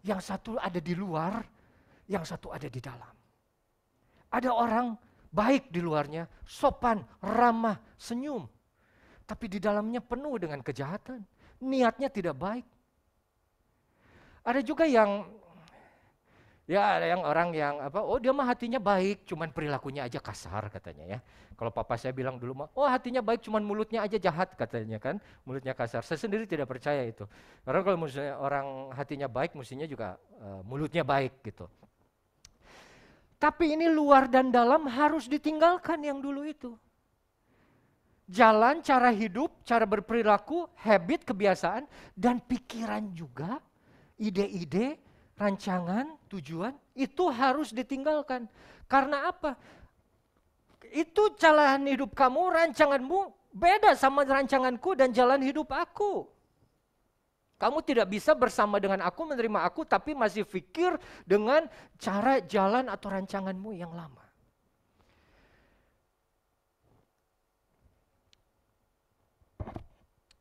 Yang satu ada di luar, yang satu ada di dalam. Ada orang baik di luarnya, sopan, ramah, senyum. Tapi di dalamnya penuh dengan kejahatan. Niatnya tidak baik. Ada juga yang, ya ada yang orang yang dia mah hatinya baik, cuman perilakunya aja kasar katanya ya. Kalau papa saya bilang dulu mah, hatinya baik, cuman mulutnya aja jahat katanya kan, mulutnya kasar. Saya sendiri tidak percaya itu. Karena kalau misalnya orang hatinya baik, mestinya juga mulutnya baik gitu. Tapi ini luar dan dalam harus ditinggalkan yang dulu itu. Jalan, cara hidup, cara berperilaku, habit, kebiasaan, dan pikiran juga, ide-ide, rancangan, tujuan, itu harus ditinggalkan. Karena apa? Itu jalan hidup kamu, rancanganmu beda sama rancanganku dan jalan hidup aku. Kamu tidak bisa bersama dengan aku, menerima aku, tapi masih pikir dengan cara jalan atau rancanganmu yang lama.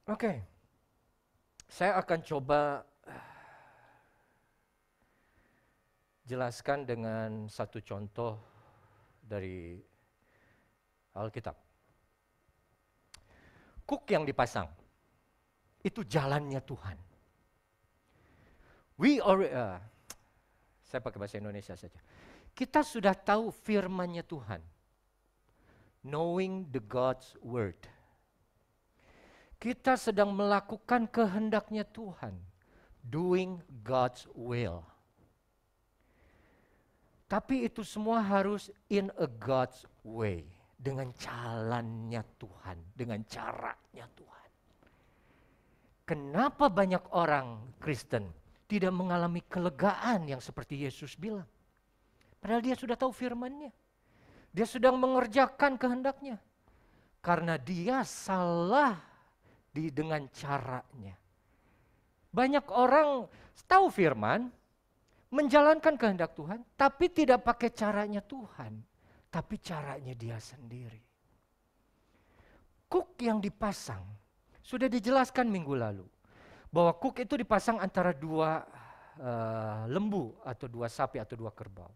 Oke, saya akan coba jelaskan dengan satu contoh dari Alkitab. Kuk yang dipasang, itu jalannya Tuhan. Saya pakai bahasa Indonesia saja. Kita sudah tahu firman-Nya Tuhan. Knowing the God's word. Kita sedang melakukan kehendak-Nya Tuhan. Doing God's will. Tapi itu semua harus in a God's way. dengan jalannya Tuhan, dengan caranya Tuhan. Kenapa banyak orang Kristen tidak mengalami kelegaan yang seperti Yesus bilang? Padahal dia sudah tahu firman-Nya. Dia sedang mengerjakan kehendaknya. Karena dia salah dengan caranya. Banyak orang tahu firman, menjalankan kehendak Tuhan, tapi tidak pakai caranya Tuhan, tapi caranya dia sendiri. Kuk yang dipasang, sudah dijelaskan minggu lalu, bahwa kuk itu dipasang antara dua lembu, atau dua sapi, atau dua kerbau.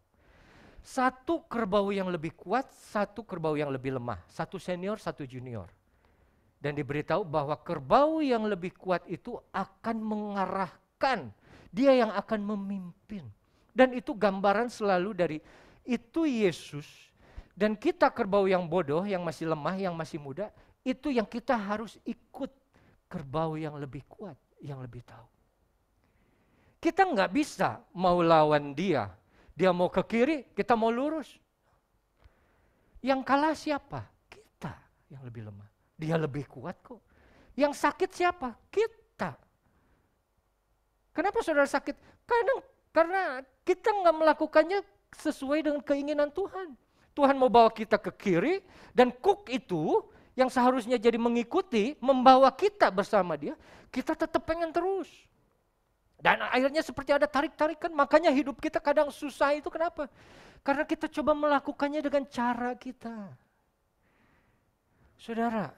Satu kerbau yang lebih kuat, satu kerbau yang lebih lemah. Satu senior, satu junior. Dan diberitahu bahwa kerbau yang lebih kuat itu akan mengarahkan, dia yang akan memimpin. Dan itu gambaran selalu dari itu Yesus. Dan kita kerbau yang bodoh, yang masih lemah, yang masih muda, itu yang kita harus ikut kerbau yang lebih kuat, yang lebih tahu. Kita nggak bisa mau lawan dia. Dia mau ke kiri, kita mau lurus. Yang kalah siapa? Kita yang lebih lemah. Dia lebih kuat kok. Yang sakit siapa? Kita. Kenapa saudara sakit? Karena kita nggak melakukannya sesuai dengan keinginan Tuhan. Tuhan mau bawa kita ke kiri, dan kuk itu yang seharusnya jadi mengikuti, membawa kita bersama dia, kita tetap pengen terus. Dan akhirnya seperti ada tarik-tarikan, makanya hidup kita kadang susah itu kenapa? Karena kita coba melakukannya dengan cara kita. Saudara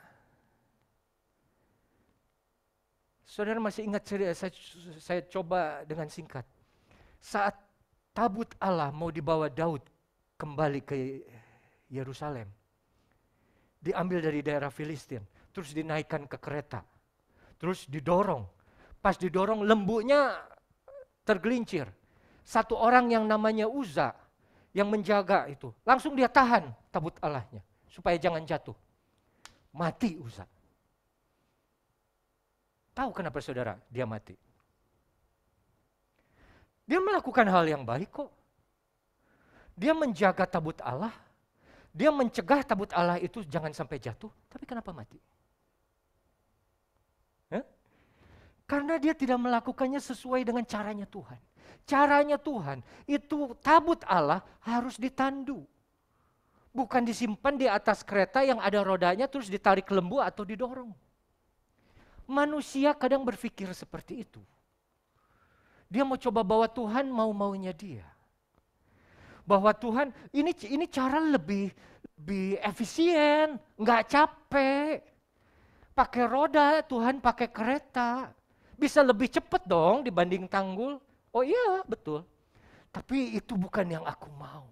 masih ingat cerita, saya coba dengan singkat. Saat tabut Allah mau dibawa Daud kembali ke Yerusalem, diambil dari daerah Filistin, terus dinaikkan ke kereta, terus didorong. Pas didorong lembunya tergelincir. Satu orang yang namanya Uza yang menjaga itu, langsung dia tahan tabut Allahnya supaya jangan jatuh. Mati Uza. Tahu kenapa saudara dia mati? Dia melakukan hal yang baik kok. Dia menjaga tabut Allah. Dia mencegah tabut Allah itu jangan sampai jatuh. Tapi kenapa mati? Karena dia tidak melakukannya sesuai dengan caranya Tuhan. Caranya Tuhan itu tabut Allah harus ditandu. Bukan disimpan di atas kereta yang ada rodanya terus ditarik lembu atau didorong. Manusia kadang berpikir seperti itu. Dia mau coba bawa Tuhan mau-maunya dia. Bahwa Tuhan ini cara lebih efisien, nggak capek. Pakai roda, Tuhan pakai kereta. Bisa lebih cepat dong dibanding tanggul. Oh iya, betul. Tapi itu bukan yang aku mau.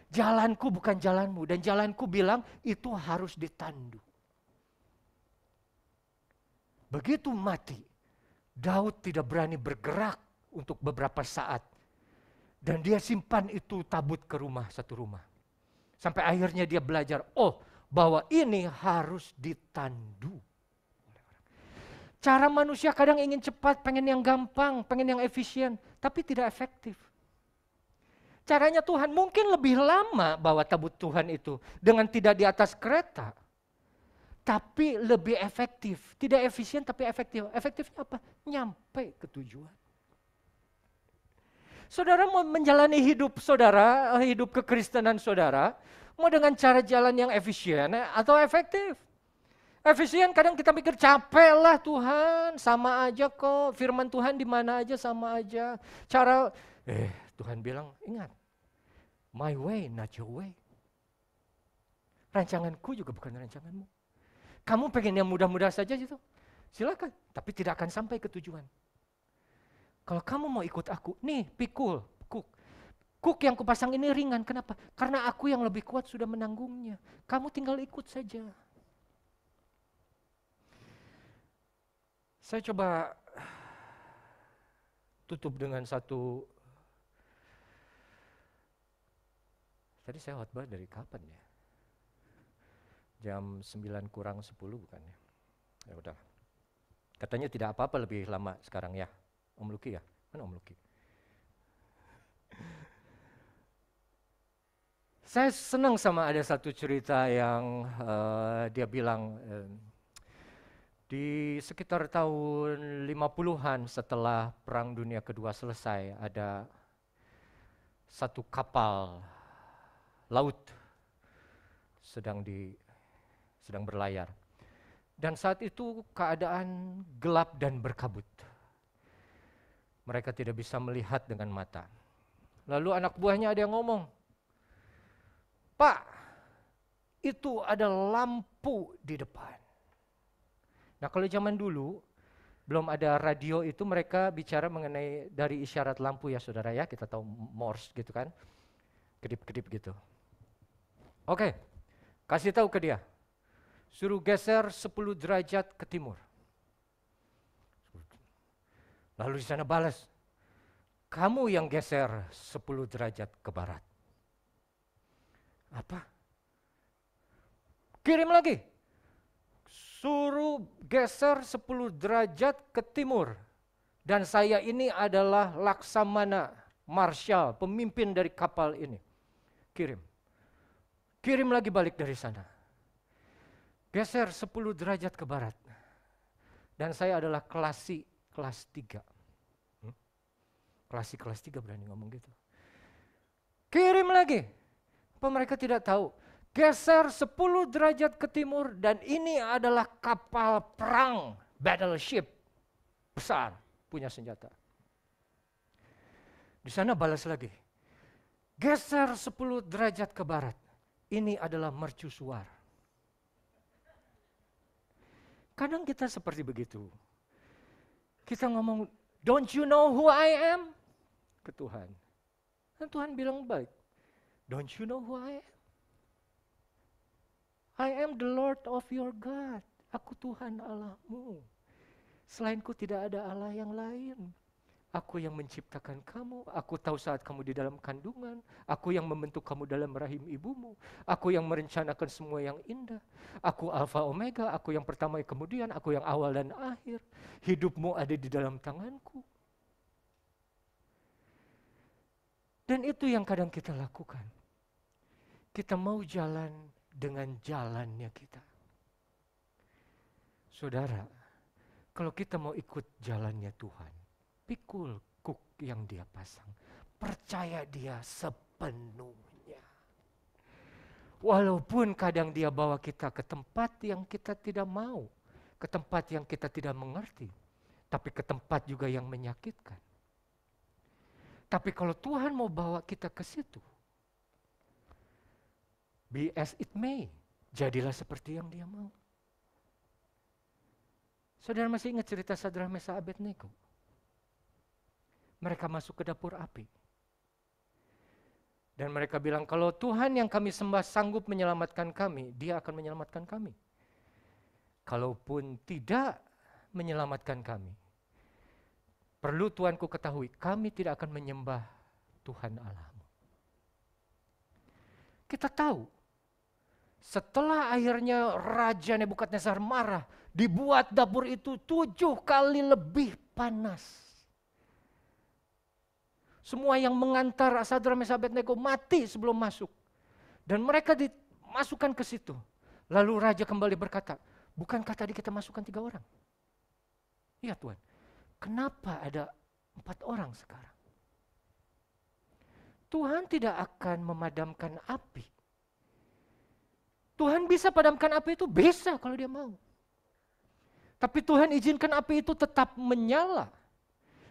Jalanku bukan jalanmu. Dan jalanku bilang itu harus ditandu. Begitu mati, Daud tidak berani bergerak untuk beberapa saat. Dan dia simpan itu tabut ke satu rumah. Sampai akhirnya dia belajar, bahwa ini harus ditandu. Cara manusia kadang ingin cepat, pengen yang gampang, pengen yang efisien, tapi tidak efektif. Caranya Tuhan mungkin lebih lama bawa tabut Tuhan itu dengan tidak di atas kereta. Tapi lebih efektif, tidak efisien tapi efektif. Efektifnya apa? Nyampe ke tujuan. Saudara mau menjalani hidup saudara, hidup kekristenan saudara, mau dengan cara jalan yang efisien atau efektif? Efisien kadang kita pikir capek lah Tuhan, sama aja kok. Firman Tuhan di mana aja sama aja. Tuhan bilang, ingat, my way not your way. Rancanganku juga bukan rancanganmu. Kamu pengen yang mudah-mudah saja gitu, silakan. Tapi tidak akan sampai ke tujuan. Kalau kamu mau ikut aku, nih pikul, kuk yang kupasang ini ringan. Kenapa? Karena aku yang lebih kuat sudah menanggungnya. Kamu tinggal ikut saja. Saya coba tutup dengan satu. Tadi saya khotbah dari kapan ya? Jam 9 kurang 10 bukan ya? Ya udah. Katanya tidak apa-apa lebih lama sekarang ya. Om Luki ya? Mana Om Luki? Saya senang sama ada satu cerita yang dia bilang di sekitar tahun 50-an setelah Perang Dunia Kedua selesai, ada satu kapal laut sedang berlayar. Dan saat itu keadaan gelap dan berkabut. Mereka tidak bisa melihat dengan mata. Lalu anak buahnya ada yang ngomong, "Pak, itu ada lampu di depan." Nah, kalau zaman dulu belum ada radio itu, mereka bicara mengenai dari isyarat lampu ya saudara ya, kita tahu Morse gitu kan, kedip-kedip gitu. Oke, kasih tahu ke dia, suruh geser 10 derajat ke timur. Lalu di sana balas, kamu yang geser 10 derajat ke barat. Apa? Kirim lagi. Suruh geser 10 derajat ke timur. Dan saya ini adalah Laksamana Marshal, pemimpin dari kapal ini. Kirim. Kirim lagi balik dari sana. Geser 10 derajat ke barat. Dan saya adalah Klasi kelas 3. Klasi kelas 3 berani ngomong gitu. Kirim lagi. Apa mereka tidak tahu? Geser 10 derajat ke timur dan ini adalah kapal perang, battleship besar, punya senjata. Di sana balas lagi. Geser 10 derajat ke barat. Ini adalah mercusuar. Kadang kita seperti begitu. Kita ngomong, "Don't you know who I am?" ke Tuhan. Dan Tuhan bilang baik, "Don't you know who I am? I am the Lord of your God." Aku Tuhan Allahmu. Selainku tidak ada Allah yang lain. Aku yang menciptakan kamu. Aku tahu saat kamu di dalam kandungan. Aku yang membentuk kamu dalam rahim ibumu. Aku yang merencanakan semua yang indah. Aku Alfa Omega. Aku yang pertama yang kemudian. Aku yang awal dan akhir. Hidupmu ada di dalam tanganku. Dan itu yang kadang kita lakukan. Kita mau jalan dengan jalannya kita. Saudara, kalau kita mau ikut jalannya Tuhan, pikul kuk yang dia pasang. Percaya dia sepenuhnya. Walaupun kadang dia bawa kita ke tempat yang kita tidak mau, ke tempat yang kita tidak mengerti, tapi ke tempat juga yang menyakitkan. Tapi kalau Tuhan mau bawa kita ke situ, be as it may, jadilah seperti yang dia mau. Saudara masih ingat cerita Sadrak, Mesakh, Abednego? Mereka masuk ke dapur api. Dan mereka bilang, kalau Tuhan yang kami sembah sanggup menyelamatkan kami, dia akan menyelamatkan kami. Kalaupun tidak menyelamatkan kami, perlu Tuanku ketahui, kami tidak akan menyembah Tuhan Allahmu. Kita tahu, setelah akhirnya Raja Nebukadnezar marah, dibuat dapur itu 7 kali lebih panas. Semua yang mengantar Sadrak, Mesakh, Abednego mati sebelum masuk. Dan mereka dimasukkan ke situ. Lalu Raja kembali berkata, bukankah tadi kita masukkan 3 orang? Iya Tuhan, kenapa ada 4 orang sekarang? Tuhan tidak akan memadamkan api. Tuhan bisa padamkan api itu, bisa kalau dia mau. Tapi Tuhan izinkan api itu tetap menyala.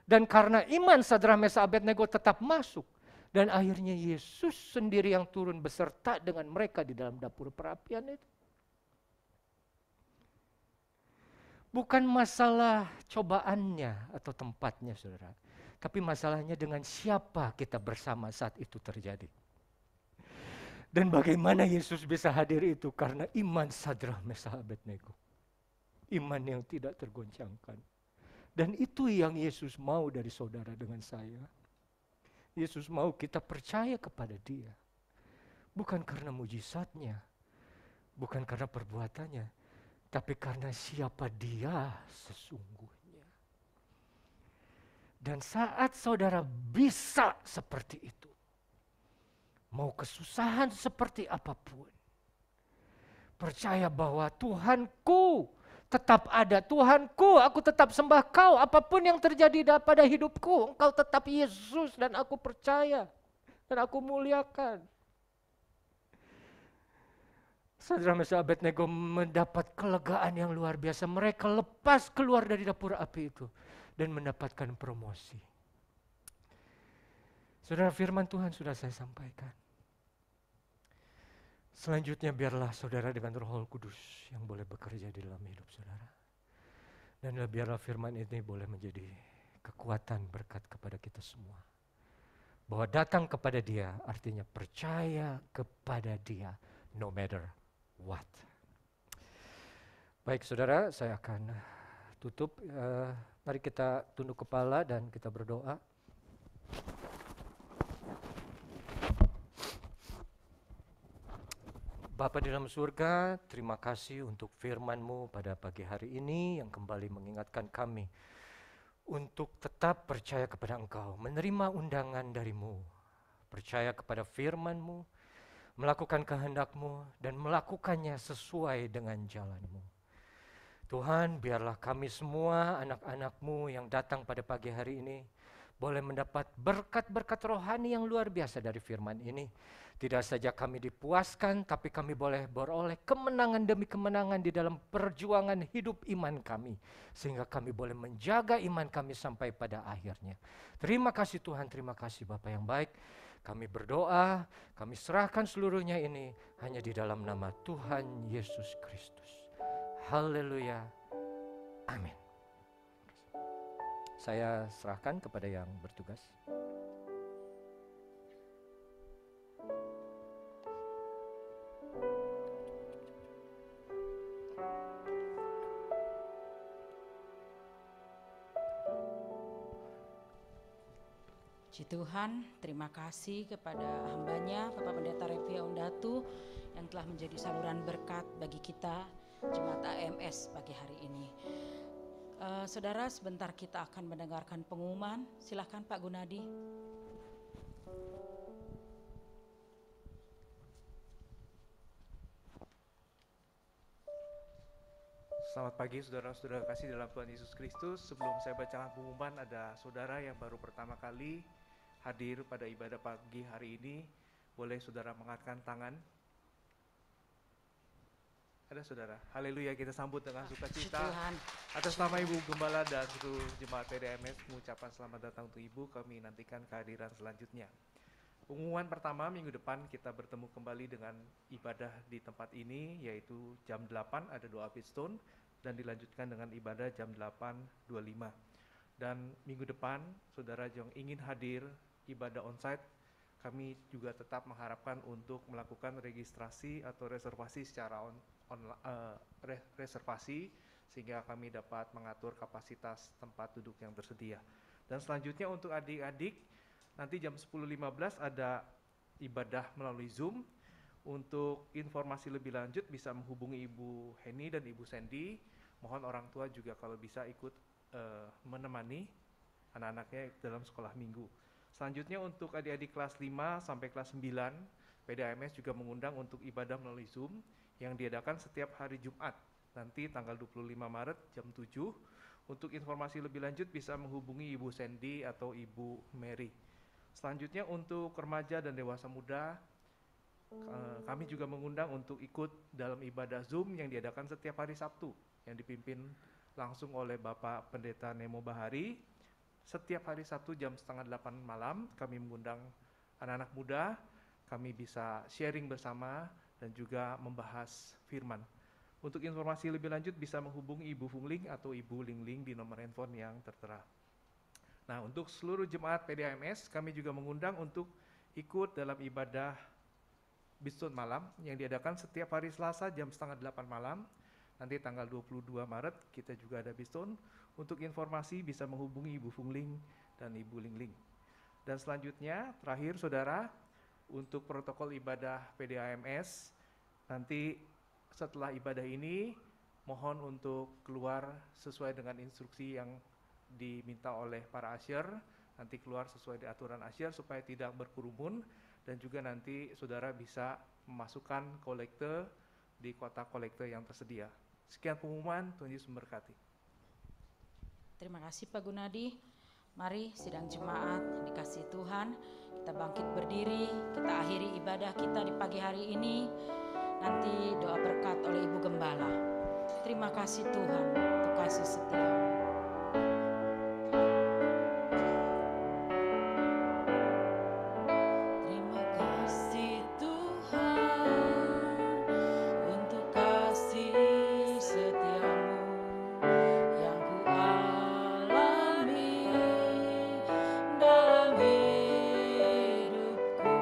Dan karena iman Sadrak, Mesakh, Abednego tetap masuk. Dan akhirnya Yesus sendiri yang turun beserta dengan mereka di dalam dapur perapian itu. Bukan masalah cobaannya atau tempatnya saudara. Tapi masalahnya dengan siapa kita bersama saat itu terjadi. Dan bagaimana Yesus bisa hadir itu karena iman Sadrak, Mesakh, Abednego. Iman yang tidak tergoncangkan. Dan itu yang Yesus mau dari saudara dengan saya. Yesus mau kita percaya kepada dia. Bukan karena mujizatnya. Bukan karena perbuatannya. Tapi karena siapa dia sesungguhnya. Dan saat saudara bisa seperti itu, Mau kesusahan seperti apapun, percaya bahwa Tuhanku tetap ada. Tuhanku, aku tetap sembah Kau. Apapun yang terjadi pada hidupku, Engkau tetap Yesus dan aku percaya dan aku muliakan. Saudara Mesa Abednego mendapat kelegaan yang luar biasa. Mereka lepas keluar dari dapur api itu dan mendapatkan promosi. Saudara, firman Tuhan sudah saya sampaikan. Selanjutnya biarlah saudara dengan Roh Kudus yang boleh bekerja di dalam hidup saudara. Dan biarlah firman ini boleh menjadi kekuatan berkat kepada kita semua. Bahwa datang kepada Dia artinya percaya kepada Dia no matter what. Baik saudara, saya akan tutup. Mari kita tunduk kepala dan kita berdoa. Bapa di dalam surga, terima kasih untuk firman-Mu pada pagi hari ini yang kembali mengingatkan kami untuk tetap percaya kepada Engkau, menerima undangan dari-Mu, percaya kepada firman-Mu, melakukan kehendak-Mu, dan melakukannya sesuai dengan jalan-Mu. Tuhan, biarlah kami semua anak-anak-Mu yang datang pada pagi hari ini boleh mendapat berkat-berkat rohani yang luar biasa dari firman ini. Tidak saja kami dipuaskan, tapi kami boleh beroleh kemenangan demi kemenangan di dalam perjuangan hidup iman kami. Sehingga kami boleh menjaga iman kami sampai pada akhirnya. Terima kasih Tuhan, terima kasih Bapa yang baik. Kami berdoa, kami serahkan seluruhnya ini hanya di dalam nama Tuhan Yesus Kristus. Haleluya. Amin. Saya serahkan kepada yang bertugas. Puji Tuhan, terima kasih kepada hambanya Bapak Pendeta Revia Undatu yang telah menjadi saluran berkat bagi kita Jemaat AMS pagi hari ini. Saudara, sebentar kita akan mendengarkan pengumuman. Silakan Pak Gunadi. Selamat pagi saudara-saudara kasih dalam Tuhan Yesus Kristus. Sebelum saya bacakan pengumuman, ada saudara yang baru pertama kali hadir pada ibadah pagi hari ini. Boleh saudara mengangkat tangan. Ada saudara. Haleluya, kita sambut dengan sukacita. Atas nama Ibu Gembala dan seluruh jemaat PDMS mengucapkan selamat datang untuk Ibu. Kami nantikan kehadiran selanjutnya. Pengumuman pertama, minggu depan kita bertemu kembali dengan ibadah di tempat ini, yaitu jam 8 ada doa Bidstone dan dilanjutkan dengan ibadah jam 8.25. Dan minggu depan, saudara yang ingin hadir ibadah onsite, kami juga tetap mengharapkan untuk melakukan registrasi atau reservasi secara reservasi sehingga kami dapat mengatur kapasitas tempat duduk yang tersedia. Dan selanjutnya untuk adik-adik, nanti jam 10.15 ada ibadah melalui Zoom. Untuk informasi lebih lanjut bisa menghubungi Ibu Heni dan Ibu Sandy. Mohon orang tua juga kalau bisa ikut menemani anak-anaknya dalam sekolah minggu. Selanjutnya untuk adik-adik kelas 5 sampai kelas 9, PDAMS juga mengundang untuk ibadah melalui Zoom yang diadakan setiap hari Jumat, nanti tanggal 25 Maret jam 7. Untuk informasi lebih lanjut bisa menghubungi Ibu Sandy atau Ibu Mary. Selanjutnya untuk remaja dan dewasa muda, kami juga mengundang untuk ikut dalam ibadah Zoom yang diadakan setiap hari Sabtu, yang dipimpin langsung oleh Bapak Pendeta Nemo Bahari. Setiap hari Sabtu jam 7:30 malam kami mengundang anak-anak muda, kami bisa sharing bersama dan juga membahas firman. Untuk informasi lebih lanjut bisa menghubungi Ibu Fungling atau Ibu Lingling di nomor handphone yang tertera. Nah, untuk seluruh jemaat PDAMS kami juga mengundang untuk ikut dalam ibadah Bidstone malam yang diadakan setiap hari Selasa jam 7:30 malam. Nanti tanggal 22 Maret kita juga ada Bidstone. Untuk informasi bisa menghubungi Ibu Fungling dan Ibu Lingling. Dan selanjutnya, terakhir saudara, untuk protokol ibadah PDAMS, nanti setelah ibadah ini, mohon untuk keluar sesuai dengan instruksi yang diminta oleh para usher. nanti keluar sesuai dengan aturan asyir supaya tidak berkerumun, dan juga nanti saudara bisa memasukkan kolekte di kotak kolekte yang tersedia. Sekian pengumuman, Tuhan Yesus memberkati. Terima kasih Pak Gunadi. Mari sidang jemaat dikasih Tuhan, kita bangkit berdiri, kita akhiri ibadah kita di pagi hari ini. Nanti doa berkat oleh Ibu Gembala. Terima kasih Tuhan untuk kasih setia-Mu. Terima kasih Tuhan untuk kasih setia-Mu yang ku alami dalam hidupku.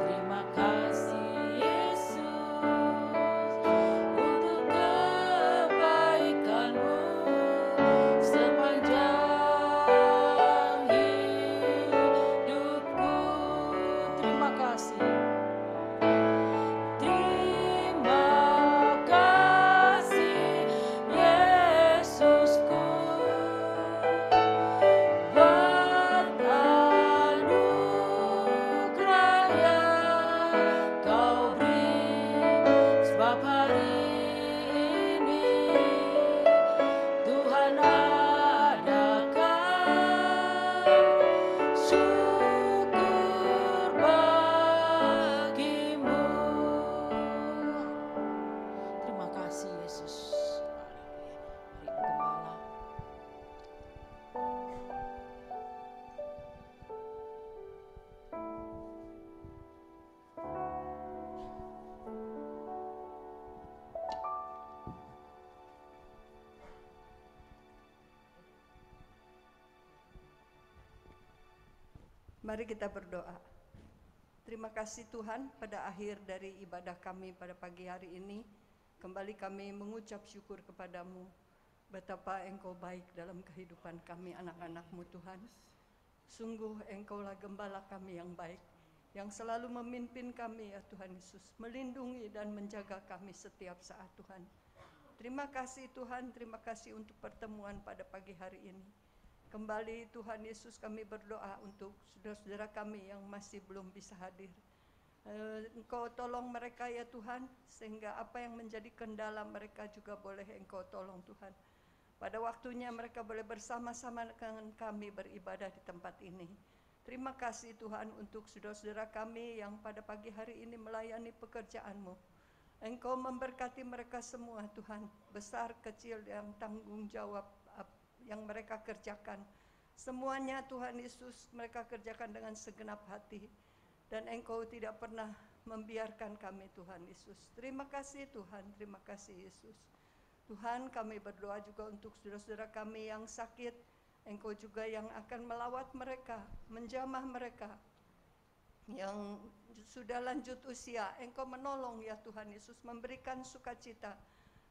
Terima kasih Yesus untuk kebaikan-Mu sepanjang hidupku. Terima kasih. Terima kasih Yesusku buat anugerah yang Kau beri, sebab hari ini Tuhan adakan syukur bagi-Mu. Terima kasih Yesus. Haleluya. Mari Ibu Gembala. Mari kita berdoa. Terima kasih Tuhan, pada akhir dari ibadah kami pada pagi hari ini, kembali kami mengucap syukur kepadamu. Betapa Engkau baik dalam kehidupan kami anak-anak-Mu Tuhan. Sungguh Engkaulah gembala kami yang baik, yang selalu memimpin kami ya Tuhan Yesus, melindungi dan menjaga kami setiap saat Tuhan. Terima kasih Tuhan, terima kasih untuk pertemuan pada pagi hari ini. Kembali Tuhan Yesus kami berdoa untuk saudara-saudara kami yang masih belum bisa hadir. Engkau tolong mereka ya Tuhan, sehingga apa yang menjadi kendala mereka juga boleh Engkau tolong Tuhan. Pada waktunya mereka boleh bersama-sama dengan kami beribadah di tempat ini. Terima kasih Tuhan untuk saudara-saudara kami yang pada pagi hari ini melayani pekerjaan-Mu. Engkau memberkati mereka semua Tuhan, besar kecil yang tanggung jawab yang mereka kerjakan. Semuanya Tuhan Yesus mereka kerjakan dengan segenap hati. Dan Engkau tidak pernah membiarkan kami Tuhan Yesus. Terima kasih Tuhan, terima kasih Yesus. Tuhan kami berdoa juga untuk saudara-saudara kami yang sakit. Engkau juga yang akan melawat mereka, menjamah mereka. Yang sudah lanjut usia, Engkau menolong ya Tuhan Yesus, memberikan sukacita.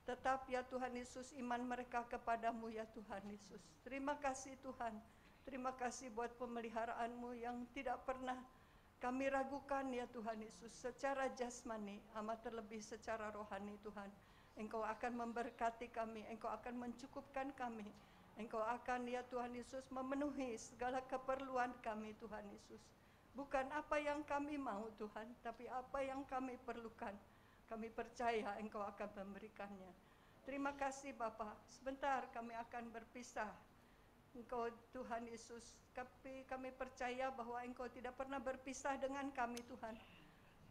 Tetap ya Tuhan Yesus iman mereka kepadamu ya Tuhan Yesus. Terima kasih Tuhan. Terima kasih buat pemeliharaan-Mu yang tidak pernah kami ragukan ya Tuhan Yesus. Secara jasmani, amat terlebih secara rohani Tuhan. Engkau akan memberkati kami, Engkau akan mencukupkan kami. Engkau akan ya Tuhan Yesus memenuhi segala keperluan kami Tuhan Yesus. Bukan apa yang kami mau Tuhan, tapi apa yang kami perlukan. Kami percaya Engkau akan memberikannya. Terima kasih Bapa. Sebentar kami akan berpisah. Engkau Tuhan Yesus, kami percaya bahwa Engkau tidak pernah berpisah dengan kami Tuhan.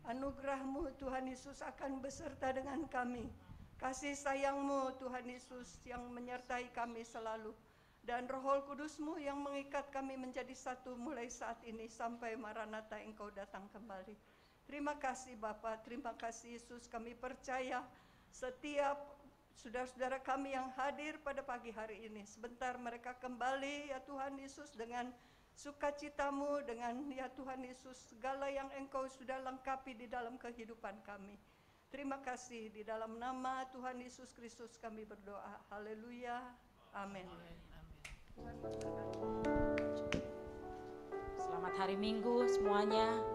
Anugerah-Mu Tuhan Yesus akan beserta dengan kami. Kasih sayang-Mu Tuhan Yesus yang menyertai kami selalu. Dan Roh Kudus-Mu yang mengikat kami menjadi satu mulai saat ini sampai Maranatha Engkau datang kembali. Terima kasih Bapa, terima kasih Yesus. Kami percaya setiap saudara-saudara kami yang hadir pada pagi hari ini, sebentar mereka kembali ya Tuhan Yesus dengan sukacita-Mu, dengan ya Tuhan Yesus segala yang Engkau sudah lengkapi di dalam kehidupan kami. Terima kasih, di dalam nama Tuhan Yesus Kristus kami berdoa. Haleluya, amin. Selamat hari Minggu semuanya.